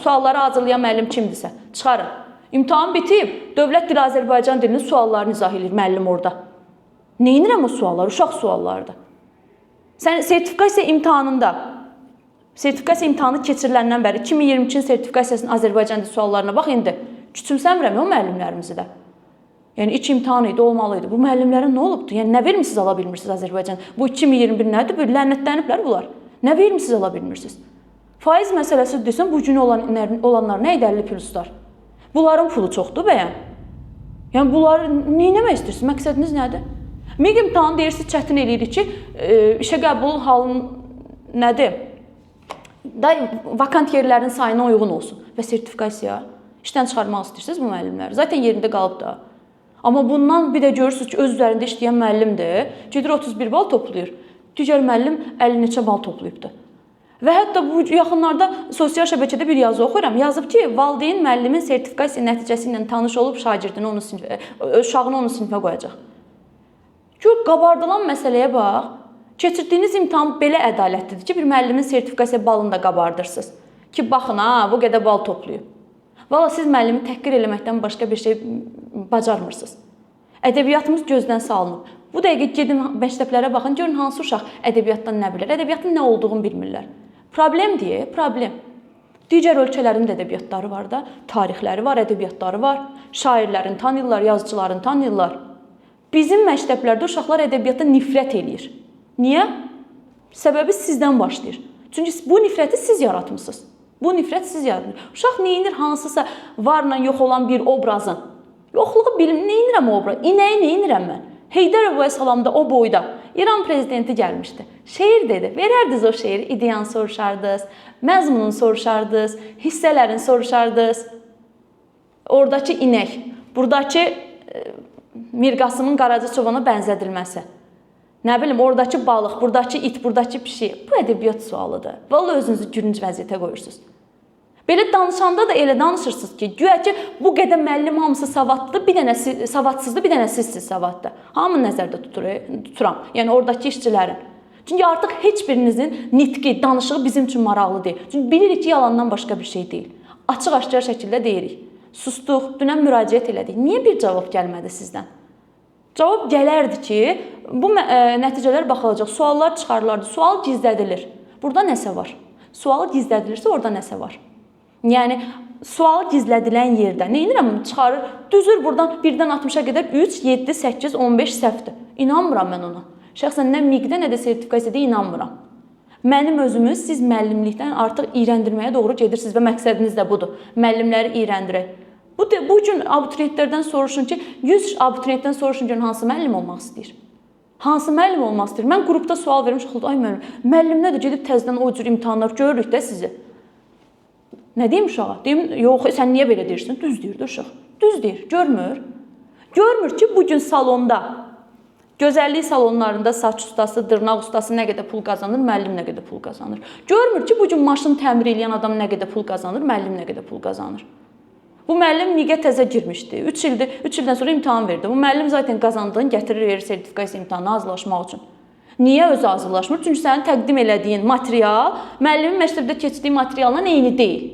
sualları hazırlayan müəllim kimdirsə, çıxarın. İmtahan bitib, Dövlət Dili Azərbaycan dilinin suallarını izah edir müəllim orada. Neyinirəm o suallar? Uşaq suallarıdır. Sən sertifikasiya imtahanında, sertifikasiya imtahanı keçiriləndən bəri 2022-ci sertifikasiyasının Azərbaycan dili suallarına bax indi. Küçümsəmirəm o müəllimlərimizi də. Yəni ilk imtahan idi, olmalıydı. Bu müəllimlərin nə olubdu? Yəni nə vermisiniz ala bilmirsiniz Azərbaycan? Bu 2021 nədir? Böyle lənətləniblər bunlar. Nə vermisiniz ala bilmirsiniz? Faiz məsələsi desən, bu gün olanlar nə idi 50 pluslar? Bunların pulu çoxdur bəyən. Yəni bunları nə etmək istəyirsiniz? Məqsədiniz nədir? MİQ imtahanı deyirsiniz, çətin eləyirik ki, işə qəbul halının nədir? Da vakant yerlərin sayına uyğun olsun və sertifikasiya. İşdən çıxarmaq istəyirsiniz bu müəllimləri. Zaten yerində qalıb da. Amma bundan bir də görürsünüz ki, öz üzərində işləyən müəllimdir. Gedir 31 bal toplayır. Digər müəllim 50 neçə bal toplayıbdır. Və hətta bu yaxınlarda sosial şəbəkədə bir yazı oxuyuram. Yazıb ki, valideyn müəllimin sertifikasiya nəticəsi ilə tanış olub şagirdini uşağını onun sinifə qoyacaq. Gör, qabardılan məsələyə bax. Keçirdiyiniz imtahan belə ədalətlidir ki, bir müəllimin sertifikasiya balını da qabardırsınız. Ki, baxın, bu qədər bal toplayıb. Valla siz müəllimi təhqir eləməkdən başqa bir şey bacarmırsınız. Ədəbiyyatımız gözdən salınıb. Bu dəqiqə gedin məktəblərə baxın, görün hansı uşaq ədəbiyyatdan nə bilir, ədəbiyyatın nə olduğunu bilmirlər. Problem deyə, problem. Digər ölkələrin də ədəbiyyatları var da, tarixləri var, ədəbiyyatları var, şairlərin tanıyırlar, yazıçıların tanıyırlar. Bizim məktəblərdə uşaqlar ədəbiyyata nifrət eləyir. Niyə? Səbəbi sizdən başlayır. Çünki bu nifrəti siz yaratmışsınız. Bu nifrət siz yaratmışsınız. Uşaq neyinir hansısa varla yox olan bir obrazın? Yoxluğu bilim, neyinirəm o obraz? İnəyi neyinirəm mən? Heydər Əliyev salamda o boyda İran prezidenti gəlmişdi. Şeir dedi. Verərdiniz o şeiri, ideyanı soruşardınız, məzmununu soruşardınız, hissələrini soruşardınız. Oradakı inək, buradakı Mirqasımın Qaraca çovana bənzədilməsi. Nə bilim, oradakı balıq, buradakı it, buradakı pişik. Bu ədəbiyyat sualıdır. Vallahi özünüzü gülünc vəziyyətə qoyursunuz. Belə danışanda da elə danışırsınız ki, güya ki, bu qədər müəllim hamısı savadlıdır, bir dənə savadsızdır, bir dənə sizsiz savadlı. Hamını nəzərdə tuturam. Yəni oradakı işçilərin. Çünki artıq heç birinizin nitqi, danışığı bizim üçün maraqlı deyil. Çünki bilirik ki, yalandan başqa bir şey deyil. Açıq-aşkar şəkildə deyirik. Sustuq, dünən müraciət elədik. Niyə bir cavab gəlmədi sizdən? Cavab gələrdi ki, bu nəticələr baxılacaq, suallar çıxarılardı, sual gizlədilir. Burada nəsə var. Sual gizlədilirsə, orada nəsə var. Yəni, sual gizlədilən yerdə nə edirəm? Çıxarır, düzür buradan 1-dən 60-a qədər 3, 7, 8, 15 səhvdir. İnanmıram mən ona. Şəxsən nə miqdə, nə də sertifikasiyada inanmıram. Mənim özümüz siz müəllimlikdən artıq iyrəndirməyə doğru gedirsiniz və məqsədiniz də budur. Müəllimləri iyrəndirək. Bu gün abituriyentlərdən soruşun ki, 100 abituriyentdən soruşun ki, hansı müəllim olmaq istəyir? Hansı müəllim olmaq istəyir? Mən qrupda sual vermiş, ay müəllim nədir? Gedib təzədən o cür imtahanlar görürük də sizi. Nə deyim uşağa? Deyim, yox, sən niyə belə deyirsən? Düz deyir də uşaq. Düz deyir, görmür. Görmür ki, bugün salonda, gözəllik salonlarında saç ustası, dırnaq ustası nə qədər pul qazanır, müəllim nə qədər pul qazanır. Görmür ki, bugün maşın təmir edən adam nə qədər pul qazanır, müəllim nə qədər pul qazanır. Bu müəllim miqə təzə girmişdi. 3 ildən sonra imtahan verdi. Bu müəllim zaten qazandığını gətirir, verir sertifikasiya imtahanına hazırlaşmaq üçün. Niyə özü hazırlaşmır? Çünki sənin təqdim elədiyin material müəllimin məktəbdə keçdiyi materialla eyni deyil.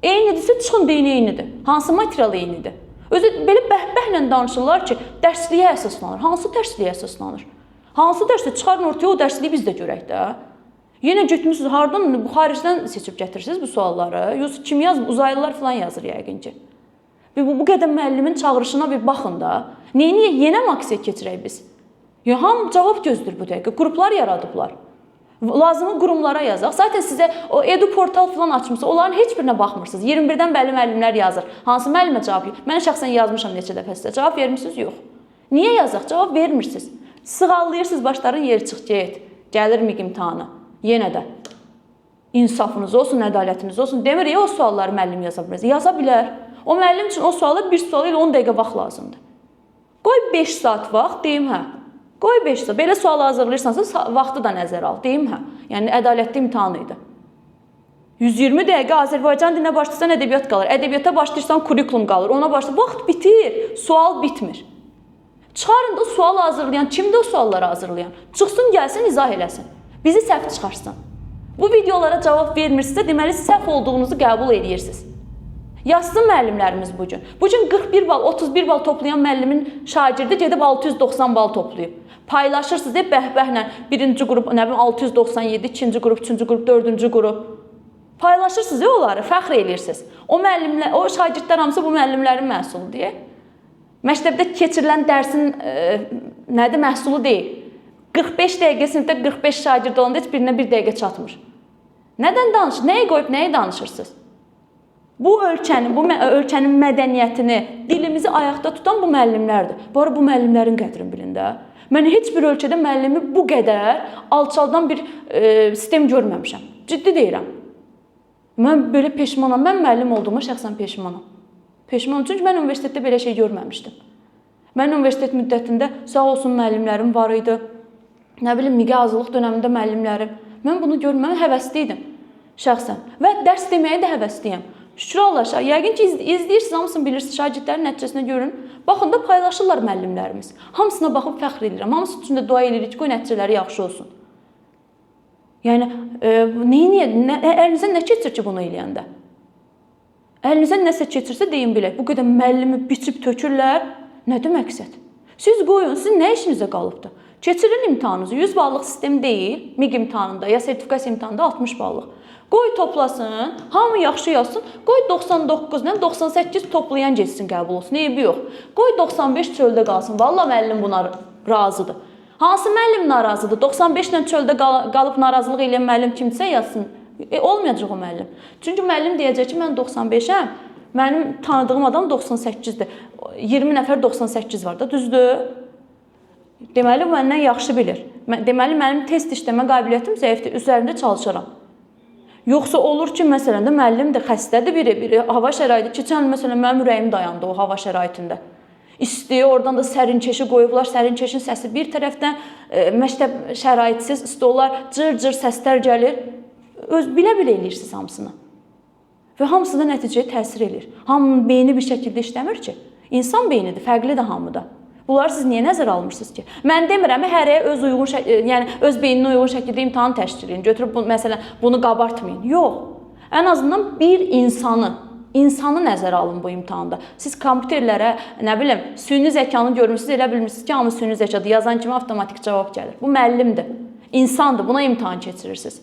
Eynidirsə çıxın deyin eynidir. Hansı material eynidir? Özü belə bəhbəhlə danışırlar ki, dərsliyə əsaslanır. Hansı dərsliyə əsaslanır? Hansı dərsliyə? Çıxarın ortaya o dərsliyi biz də görək də. Yenə getmişsiniz, hardan, bu xaricdən seçib gətirirsiniz bu sualları? Yoxsa kim yazır? Uzaylılar falan yazır yəqin ki. Bu qədər müəllimin çağırışına bir baxın da. Niyə yenə maksiyə keçirək biz? Ya, hamı cavab gözlür bu dəqiqə. Qruplar yaradıblar. Lazımı qurumlara yazaq. Zaten sizə o edu portal falan açmışsa, onların heç birinə baxmırsınız. 21-dən bəli müəllimlər yazır. Hansı müəllimə cavab yox? Mən şəxsən yazmışam neçə dəfə sizə. Cavab vermirsiniz? Yox. Niyə yazaq? Cavab vermirsiniz. Sığallayırsınız, başların yeri çıx, get. Gəlir miq imtahanı. Yenə də insafınız olsun, ədalətiniz olsun. Demir, o sualları müəllim yaza bilər. Yaza bilər. O müəllim üçün o sualı bir sualı ilə 10 dəqiqə vaxt lazımdır. Qoy 5 saat vaxt, deyim hə. Qoy 5 saat. Belə sual hazırlayırsansa vaxtı da nəzərə al, deyim hə. Yəni ədalətli imtahan idi. 120 dəqiqə Azərbaycan dilinə başlayırsan ədəbiyyat qalır. Ədəbiyyata başlayırsan kurikulum qalır. Ona başlayır. Vaxt bitir, sual bitmir. Çıxarın da sual hazırlayan, kimdir o sualları hazırlayan? Çıxsın, gəlsin, izah eləsin. Bizi səhv çıxarsın. Bu videolara cavab vermirsinizsə, deməli səhv olduğunuzu qəbul edirsiniz. Yazsın müəllimlərimiz bugün. Bugün 41 bal, 31 bal toplayan müəllimin şagirdi gedib 690 bal toplayıb. Paylaşırsınız, bəhbəhlə birinci qrup, nə bilim 697, ikinci qrup, üçüncü qrup, dördüncü qrup. Paylaşırsınız onları, fəxr edirsiniz. O müəllimlər, o şagirdlər hamısı bu müəllimlərin məhsulu deyə. Məktəbdə keçirilən dərsin nədir, məhsulu deyil. 45 dəqiqə sinifdə 45 şagird olanda heç birinə 1 dəqiqə çatmır. Nədən danışır? Nəyi qoyub, nəyi danışırsınız? Bu ölkənin mədəniyyətini, dilimizi ayaqda tutan bu müəllimlərdir. Bu arada bu müəllimlərin qədrini bilin də. Mən heç bir ölkədə müəllimi bu qədər alçaldan bir sistem görməmişəm. Ciddi deyirəm. Mən belə peşmanam. Mən müəllim olduğuma şəxsən peşmanam. Peşmanam, çünki mən universitetdə belə şey görməmişdim. Mən universitet müddətində sağ olsun müəllimlərim var idi. Nə bilim, miqə azlıq dönəmində müəllimlərim. Mən bunu görməyə həvəsliydim şəxsən. Və dərs deməyə də həvəsliyəm. Şükür Allah, yəqin ki, izləyirsiniz, hamısını bilirsiniz, şagirdlərin nəticəsinə görün. Baxın da paylaşırlar müəllimlərimiz. Hamısına baxıb fəxr edirəm. Hamısı üçün də dua edirik ki, nəticələri yaxşı olsun. Yəni, əlinizə nə keçir ki, bunu eləyəndə? Əlinizə nəsə keçirsə deyin bilək. Bu qədər müəllimi biçib tökürlər. Nədir məqsəd? Siz qoyun, sizin nə işinizə qalıbdır? Keçirin imtahanınızı. 100 ballıq sistem deyil, miq imtahanında ya sertifikasiya imtahanında 60 ballıq. Qoy toplasın, hamı yaxşı yazsın. Qoy 99, 98 toplayan geçsin, qəbul olsun. Eybi yox. Qoy 95 çöldə qalsın. Vallahi müəllim buna razıdır. Hansı müəllim narazıdır? 95 ilə çöldə qalıb narazılıq eləyən müəllim kimsə yazsın. Olmayacaq o müəllim. Çünki müəllim deyəcək ki, mən 95-əm. Mənim tanıdığım adam 98-dir. 20 nəfər 98 var da, düzdür? Deməli, məndən yaxşı bilir. Deməli, mənim test işləmə qabiliyyətim zəifdir, üzərində çalışaram. Yoxsa olur ki, məsələn də müəllim də xəstədir biri hava şəraiti. Keçən məsələn, mənim ürəyim dayandı o hava şəraitində. İsti, oradan da sərinkeşi qoyublar. Sərinkeşin səsi bir tərəfdən, məktəb şəraitsiz stollar, cır-cır səslər gəlir. Bilə-bilə eləyirsiniz hamısını. Və hamısı da nəticəyə təsir edir. Hamının beyni bir şəkildə işləmir ki. İnsan beynidir, fərqlidir hamıda. Bunları siz niyə nəzərə almırsınız ki? Mən demirəm, hərəyə öz beyninə uyğun şəkildə imtahan təşkil edin. Götürüb məsələn bunu qabartmayın. Yox. Ən azından bir insanı nəzərə alın bu imtahanda. Siz kompüterlərə, nə bilim, süni zəkanı görmürsünüz, elə bilmirsiniz ki, hamı süni zəkadır. Yazan kimi avtomatik cavab gəlir. Bu müəllimdir, insandır. Buna imtahan keçirirsiniz.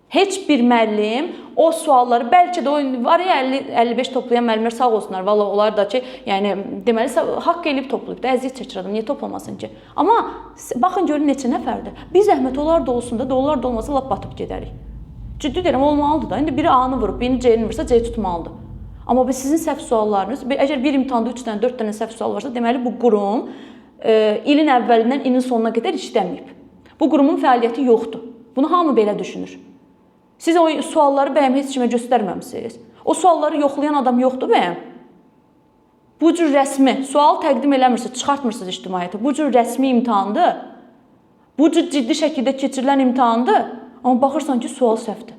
Heç bir müəllim o sualları, bəlkə də o var ya 50-55 toplayan müəllimlər sağ olsunlar. Vallahi onlar da ki, yəni deməli haqq elib toplayıb da, əziyyət çəkir adam, niyə toplamasın ki? Amma baxın görün neçə nəfərdir. Bir zəhmət onlar da olsun da, onlar da olmasa lap batıb gedərik. Ciddi deyirəm, olmalıdır da. İndi biri A-nı vurub, birini C-ni vursa C tutmalıdır. Amma sizin səhv suallarınız, əgər bir imtahanda 3 dənə, 4 dənə səhv sual varsa, deməli bu qurum ilin əvvəlindən ilin sonuna qədər işləməyib. Bu qurumun fəaliyyəti yoxdur. Bunu hamı belə düşünür. Siz o sualları bəyəm heç kimə göstərməmisiniz. O sualları yoxlayan adam yoxdur bəyəm. Bu cür rəsmi sual təqdim eləmirsiniz, çıxartmırsınız ictimaiyyətə. Bu cür rəsmi imtahandır. Bu cür ciddi şəkildə keçirilən imtahandır. Amma baxırsan ki, sual səhvdir.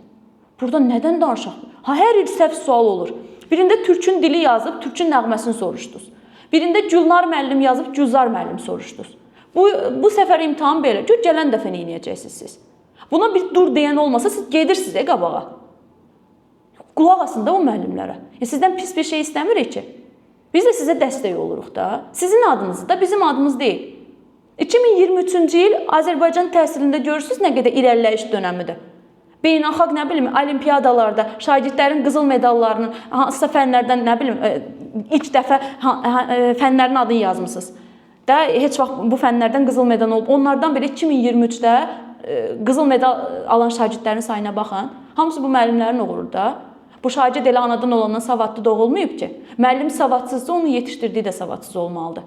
Burada nədən danışaq? Hər il səhv sual olur. Birində Türkün dili yazıb, Türkün nəğməsini soruşdunuz. Birində Gülnar müəllim yazıb, Gülzar müəllim soruşdunuz. Bu səfər imtahan belə. Gör, gələn dəfə nə edəcəksiniz siz? Buna bir dur deyən olmasa siz gedirsiniz qabağa. Qulaq asın da o müəllimlərə. Sizdən pis bir şey istəmirik ki. Biz də sizə dəstək oluruq da. Sizin adınız da, bizim adımız deyil. 2023-cü il Azərbaycan təhsilində görürsünüz nə qədər irəliləyiş dönəmidir. Beynəlxalq, nə bilim, olimpiyadalarda şagirdlərin qızıl medallarının hansısa fənlərdən, nə bilim, ilk dəfə fənlərin adını yazmısınız. Da heç vaxt bu fənlərdən qızıl medal olub. Onlardan belə 2023-də qızıl medal alan şagirdlərin sayına baxın. Hamısı bu müəllimlərin uğurudur da. Bu şagird elə anadan olandan savadlı doğulmayıb ki. Müəllim savadsızsa onun yetişdirdiyi də savadsız olmalıdır.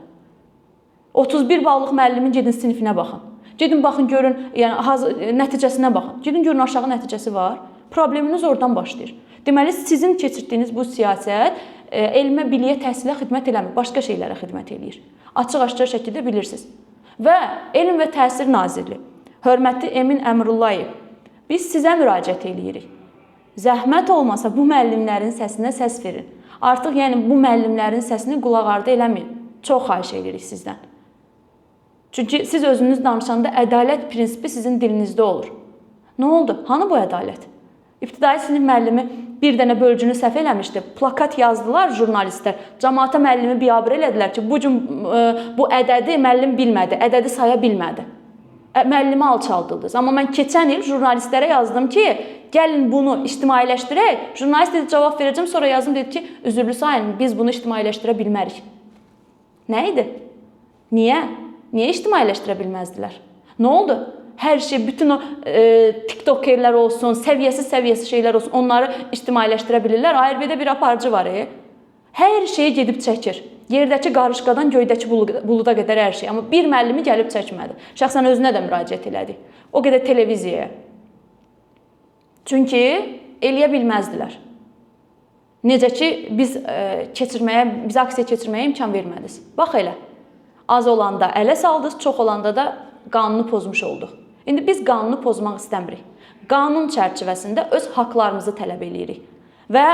31 ballıq müəllimin gedin sinifinə baxın. Gedin baxın görün, yəni nəticəsinə baxın. Gedin görün aşağı nəticəsi var. Probleminiz oradan başlayır. Deməli sizin keçirdiyiniz bu siyasət elmə, biliyə, təhsilə xidmət eləmir, başqa şeylərə xidmət eləyir. Açıq-aşkar şəkildə bilirsiniz. Və Elm və Təhsil Nazirliyi, hörmətli Emin Əmrullayev, biz sizə müraciət eləyirik. Zəhmət olmasa bu müəllimlərin səsinə səs verin. Artıq yəni bu müəllimlərin səsini qulaq ardı eləməyin. Çox xahiş edirik sizdən. Çünki siz özünüz danışanda ədalət prinsipi sizin dilinizdə olur. Nə oldu? Hanı bu ədalət? İbtidai sinif müəllimi bir dənə bölgünü səhv eləmişdi. Plakat yazdılar jurnalistlər. Cəmaata müəllimi biabır elədilər ki, bu ədədi müəllim bilmədi, ədədi saya bilmədi. Müəllimi alçaldırdınız. Amma mən keçən il jurnalistlərə yazdım ki, gəlin bunu ictimailəşdirək. Jurnalist dedi, cavab verəcəm, sonra yazdım, dedi ki, üzürlü sayın, biz bunu ictimailəşdirə bilmərik. Nə idi? Niyə? Niyə ictimailəşdirə bilməzdilər? Nə oldu? Hər şey, bütün o tiktokerlər olsun, səviyyəsiz şeylər olsun, onları ictimailəşdirə bilirlər. ARB-də bir aparıcı var. Hər şeyi gedib çəkir. Yerdəki qarışqadan göydəki buluda qədər hər şey. Amma bir müəllimi gəlib çəkmədi. Şəxsən özünə də müraciət elədi. O qədər televiziyaya. Çünki eləyə bilməzdilər. Necə ki, biz aksiya keçirməyə imkan vermədiniz. Bax elə. Az olanda ələ saldınız, çox olanda da qanunu pozmuş olduq. İndi biz qanunu pozmaq istəmirik. Qanun çərçivəsində öz haqlarımızı tələb edirik. Və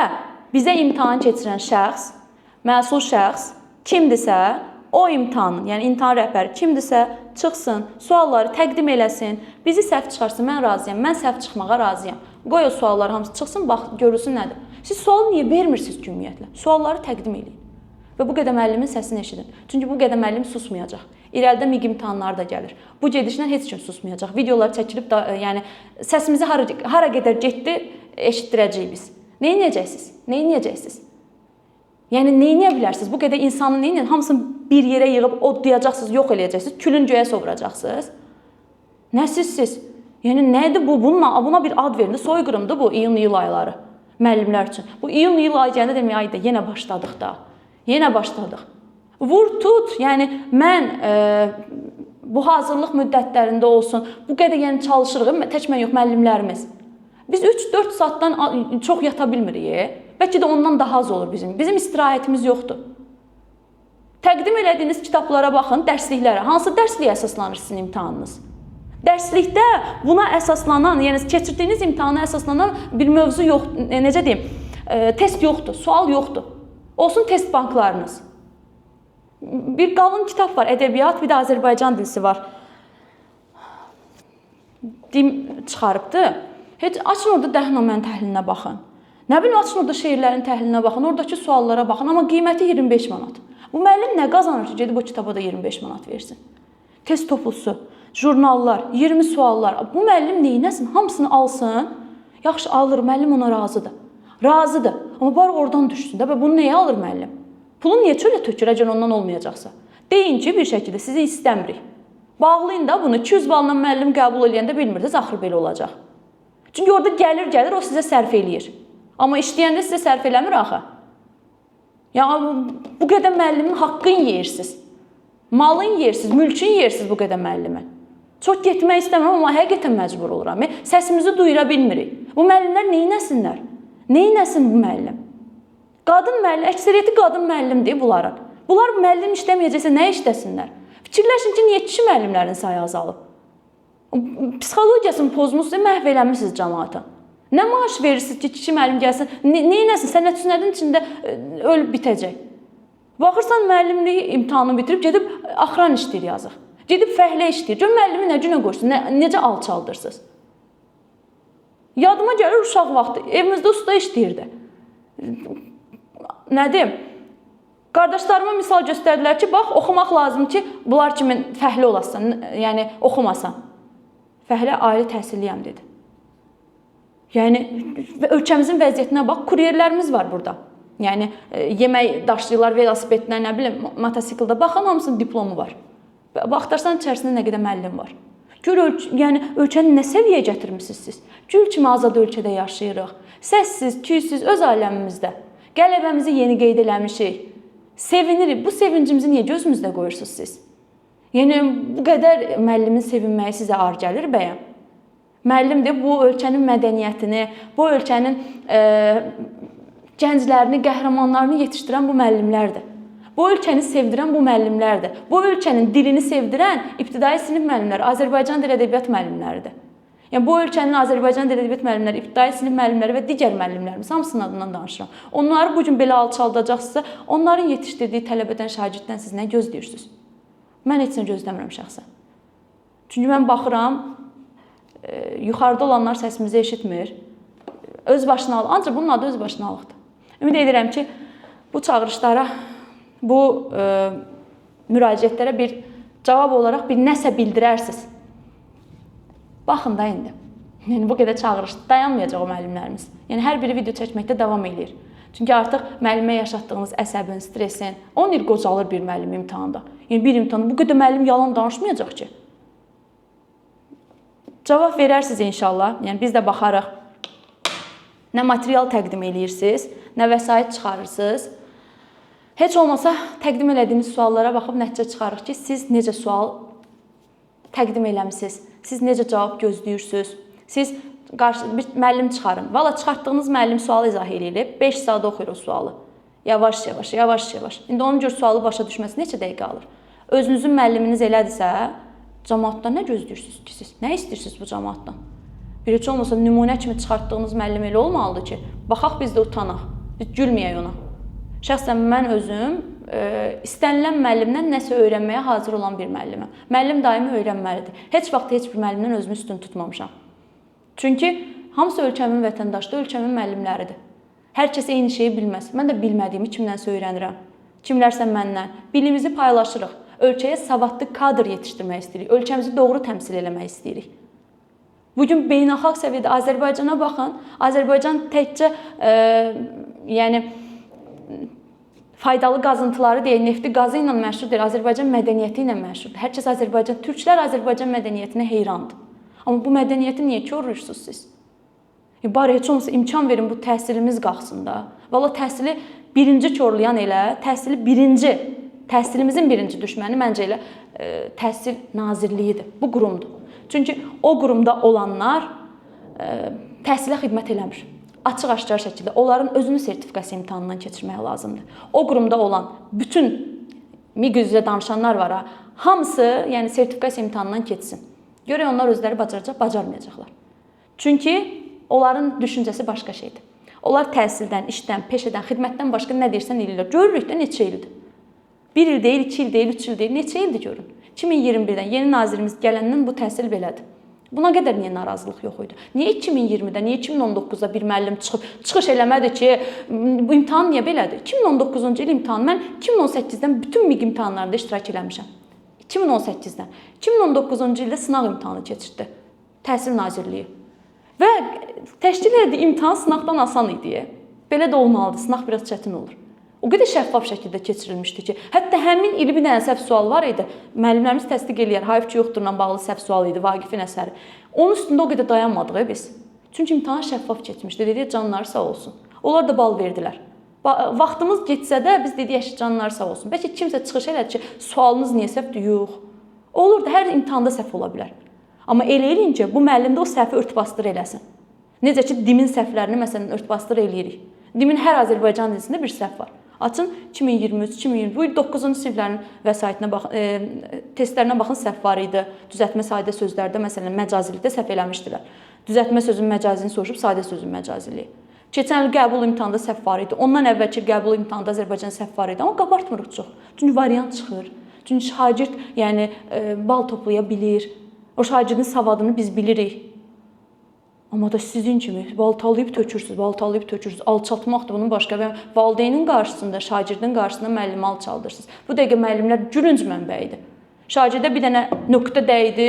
bizə imtahan keçirən şəxs, məsul şəxs kimdirsə, o imtahanın, yəni imtahan rəhbəri kimdirsə, çıxsın, sualları təqdim eləsin, bizi səhv çıxarsın, mən razıyam, mən səhv çıxmağa razıyam. Qoy o suallar hamısı çıxsın, bax, görülsün nədir. Siz sualı niyə vermirsiniz ki, ümumiyyətlə? Sualları təqdim eləyin. Və bu qədər müəllimin səsini eşidin. Çünki bu qədər müəllim susmayacaq. İrəlidə MİQ imtahanları da gəlir. Bu gedişlə heç kim susmayacaq. Videolar çəkilib da, yəni səsimizi hara qədər getdi, eşitdirəcəyik biz. Nə edəcəksiniz? Nə edəcəksiniz? Yəni nə edə bilərsiniz? Bu qədər insanı nə edəcəksiniz? Hamısını bir yerə yığıb odlayacaqsınız, yox eləyəcəksiniz, külün göyə sovuracaqsınız. Nəsiz siz? Yəni nədir bu? Buna bir ad verin. Soyqırımdır bu iyun-iyul ayları müəllimlər üçün. Bu iyun-iyul ayı gələndə demək, ayda yenə başladıq da. Yenə başladıq. Vur tut, yəni mən bu hazırlıq müddətlərində olsun, bu qədər yəni çalışırıq, tək mən yox, müəllimlərimiz. Biz 3-4 saatdan çox yata bilmirik. Bəlkə də ondan daha az olur bizim. Bizim istirahətimiz yoxdur. Təqdim elədiyiniz kitablara baxın, dərsliklərə. Hansı dərsliyə əsaslanır sizin imtahanınız? Dərslikdə buna əsaslanan, yəni keçirdiyiniz imtahana əsaslanan bir mövzu yox, necə deyim, test yoxdur, sual yoxdur. Olsun test banklarınız. Bir qalın kitab var, ədəbiyyat, bir də Azərbaycan dilisi var. Dim çıxarıbdı. Heç açın orada Dəhnamən təhlilinə baxın. Nə bilim, açın orada şeirlərin təhlilinə baxın, oradakı suallara baxın, amma qiyməti 25 manat. Bu müəllim nə qazanır ki, gedib o kitaba da 25 manat versin? Test toplusu, jurnallar, 20 suallar. Bu müəllim neynəsin? Hamısını alsın. Yaxşı, alır, müəllim ona razıdır. Razıdır. Amma bari oradan düşsün də. Bunu nəyə alır müəllim? Pulu niyə çölə tökür, əgər ondan olmayacaqsa? Deyin ki, bir şəkildə sizi istəmirik. Bağlayın da bunu. 200 balla müəllim qəbul edəndə bilmirdiniz, axır belə olacaq. Çünki orada gəlir, o sizə sərf eləyir. Amma işləyəndə sizə sərf eləmir axı. Yəni, bu qədər müəllimin haqqını yeyirsiniz. Malın yeyirsiniz, mülkün yeyirsiniz bu qədər müəllimin. Çox getmək istəmirəm, amma həqiqətən məcbur oluram. Səsimizi duyura bilmirik. Bu müəllimlər neynəsinlər? Neynəsin bu müəllim? Qadın müəllim, əksəriyyəti qadın müəllimdir bunların. Bunlar müəllim işləməyəcəksə nə işləsinlər? Fikirləşin ki, niyə kişi müəllimlərin sayı azalıb? Psixologiyasını pozmusunuz, məhv eləmişsiniz cəmaatın. Nə maaş verirsiniz ki, kişi müəllim gəlsin? Neynəsin? Sənət sünətin içində ölüb bitəcək. Baxırsan, müəllimlik imtahanı bitirib, gedib axran işləyir yazıq. Gedib fəhlə işləyir. Gör, müəllimi nə günə qoysun, necə alçaldırsınız? Yadıma gəlir uşaq vaxtı, evimizdə usta işləyirdi. Nə deyim? Qardaşlarıma misal göstərdilər ki, bax, oxumaq lazım ki, bunlar kimi fəhlə olasan, yəni oxumasan. Fəhlə ali təhsilliyəm dedi. Yəni, ölkəmizin vəziyyətinə bax, kuryerlərimiz var burada. Yəni, yemək daşıyırlar, velosipedlər, nə bilim, motosikildə. Baxın, hamısının diplomu var. Baxdarsan, içərisində nə qədər müəllim var. Gör, yəni, ölkəni nə səviyyəyə gətirmişsiniz siz? Gül kimi azad ölkədə yaşayırıq. Səssiz, küysüz, öz aləmimizdə. Qələbəmizi yeni qeyd eləmişik. Sevinirik. Bu sevincimizi niyə gözümüzdə qoyursunuz siz? Yəni, bu qədər müəllimin sevinməyi sizə ar gəlir bəyəm? Müəllimdir, bu ölkənin mədəniyyətini, bu ölkənin gənclərini, qəhrəmanlarını yetişdirən bu müəllimlərdir. Bu ölkəni sevdirən bu müəllimlərdir. Bu ölkənin dilini sevdirən ibtidai sinif müəllimləri, Azərbaycan dil ədəbiyyat müəllimləridir. Yəni, bu ölkənin Azərbaycan dil ədəbiyyat müəllimləri, ibtidai sinif müəllimləri və digər müəllimlərimiz hamısının adından danışıram. Onları bugün belə alçaldacaqsınızsa, onların yetişdirdiyi tələbədən, şagirddən siz nə gözləyirsiniz? Mən heç nə gözləmirəm şəxsən. Çünki mən baxıram, yuxarıda olanlar səsimizi eşitmir. Öz başınalıq, ancaq bunun adı öz başınalıqdır. Ümid edirəm ki, bu çağırışlara, bu müraciətlərə bir cavab olaraq bir nəsə bildirərsiniz. Baxın da indi. Yəni, bu qədər çağırış dayanmayacaq o müəllimlərimiz. Yəni, hər biri video çəkməkdə davam edir. Çünki artıq müəllimə yaşatdığınız əsəbin, stresin, 10 il qocalır bir müəllim imtahanda. Yəni, bir imtahanda bu qədər müəllim yalan danışmayacaq ki. Cavab verərsiniz inşallah. Yəni, biz də baxarıq. Nə material təqdim edirsiniz, nə vəsait çıxarırsınız. Heç olmasa təqdim elədiyiniz suallara baxıb nəticə çıxarıq ki, siz necə sual təqdim eləmişsiniz, siz necə cavab gözləyirsiniz, siz bir müəllim çıxarın. Valla çıxartdığınız müəllim sualı izah edilib, 5 saat oxuyur o sualı. Yavaş-yavaş, yavaş-yavaş. İndi onun görə sualı başa düşməsi neçə dəqiqə alır? Özünüzün müəlliminiz elədirsə, cəmaatdan nə gözləyirsiniz ki siz? Nə istəyirsiniz bu cəmaatdan? Bir heç olmasa nümunə kimi çıxartdığınız müəllim elə olmalıdır ki, baxaq biz də utanaq, biz gülməyək ona. Şəxsən mən özüm istənilən müəllimdən nəsə öyrənməyə hazır olan bir müəlliməm. Müəllim daimi öyrənməlidir. Heç vaxt heç bir müəllimdən özümü üstün tutmamışam. Çünki hamısı ölkəmin vətəndaşdır, ölkəmin müəllimləridir. Hər kəs eyni şeyi bilməz. Mən də bilmədiyimi kimdənsə öyrənirəm. Kimlərsə məndən. Bilimizi paylaşırıq. Ölkəyə savadlı kadr yetişdirmək istəyirik. Ölkəmizi doğru təmsil eləmək istəyirik. Bugün beynəlxalq səviyyədə Azərbaycana baxın. Azərbaycan təkcə yəni faydalı qazıntıları deyil, nefti qazı ilə məşhur deyil, Azərbaycan mədəniyyəti ilə məşhurdur. Hər kəs türklər Azərbaycan mədəniyyətinə heyrandır. Amma bu mədəniyyəti niyə korursunuz siz? Bari heç olmasa imkan verin bu təhsilimiz qalxsın da. Valla təhsili birinci korlayan elə, təhsilimizin birinci düşməni məncə elə təhsil nazirliyidir. Bu qurumdur. Çünki o qurumda olanlar təhsilə xidmət eləmir. Açıq-aşkar şəkildə onların özünü sertifikasiya imtahanından keçirmək lazımdır. O qurumda olan bütün miqyüzlə danışanlar var ha. Hamısı, yəni sertifikasiya imtahanından keçsin. Görək onlar özləri bacaracaq, bacarmayacaqlar. Çünki onların düşüncəsi başqa şeydir. Onlar təhsildən, işdən, peşədən, xidmətdən başqa nə deyirsən eləyirlər. Görürük də neçə ildir. 1 il deyil, 2 il deyil, 3 il deyil, neçə ildir görün. 2021-dən yeni nazirimiz gələndən bu təhsil belədir. Buna qədər niyə narazılıq yox idi? Niyə 2020-də, niyə 2019-da bir müəllim çıxış eləmədi ki, bu imtahan niyə belədir? 2019-cu il imtahanı mən 2018-dən bütün MİQ imtahanlarında iştirak eləmişəm. 2018-dən. 2019-cu ildə sınaq imtahanı keçirdi Təhsil Nazirliyi. Və təşkil etdiyi imtahan sınaqdan asan idi. Belə də olmalıdır, sınaq biraz çətin olur. O qədər şəffaf şəkildə keçirilmişdi ki, hətta həmin ili bir dənə səhv sual var idi. Müəllimlərimiz təsdiq eləyər, hayf ki yoxdurla bağlı səhv sual idi, Vaqifin əsəri. Onun üstündə o qədər dayanmadıq biz. Çünki imtahan şəffaf keçmişdi. Dedik, canları sağ olsun. Onlar da bal verdilər. Vaxtımız getsə də biz dedik, canları sağ olsun. Bəlkə kimsə çıxış elədi ki, sualınız niyə səhvdir? Yox. Olur da hər imtahanda səhv ola bilər. Amma elə eləyincə bu müəllim də o səhvi ört-basdır eləsin. Necə ki, dimin səhvlərini məsələn ört-basdır eləyirik. Dimin hər Azərbaycan dilində bir səhv var. Açın 2023, 2020 bu il 9-cu siniflərin vəsaitinə baxın, testlərinə baxın səhv var idi. Düzəltmə sadə sözlərdə məsələn məcazilikdə səhv eləmişdilər. Düzəltmə sözün məcazini soruşub sadə sözün məcaziliyi. Keçən il qəbul imtahanında səhv var idi. Ondan əvvəlki qəbul imtahanında Azərbaycan səhv var idi, amma qabartmırıq çox. Çünki variant çıxır. Çünki şagird yəni bal toplaya bilir. O şagirdin savadını biz bilirik. Amma da sizin kimi baltalayıb tökürsünüz. Alçaltmaq da bunun başqa bir valideynin qarşısında, şagirdin qarşısında müəllimi alçaldırsınız. Bu dəqiqə müəllimlər gülünc mənbəyidir. Şagirdə bir dənə nöqtə dəydi,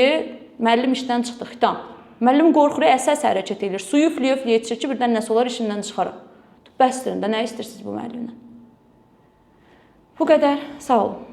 müəllim işdən çıxdı, xitam. Müəllim qorxur, əsas hərəkət edir. Suyu üfləyə yetişir ki, birdən nəsə olar işindən çıxarır. Bəsdirin də, nə istəyirsiniz bu müəllimdən? Bu qədər, sağ olun.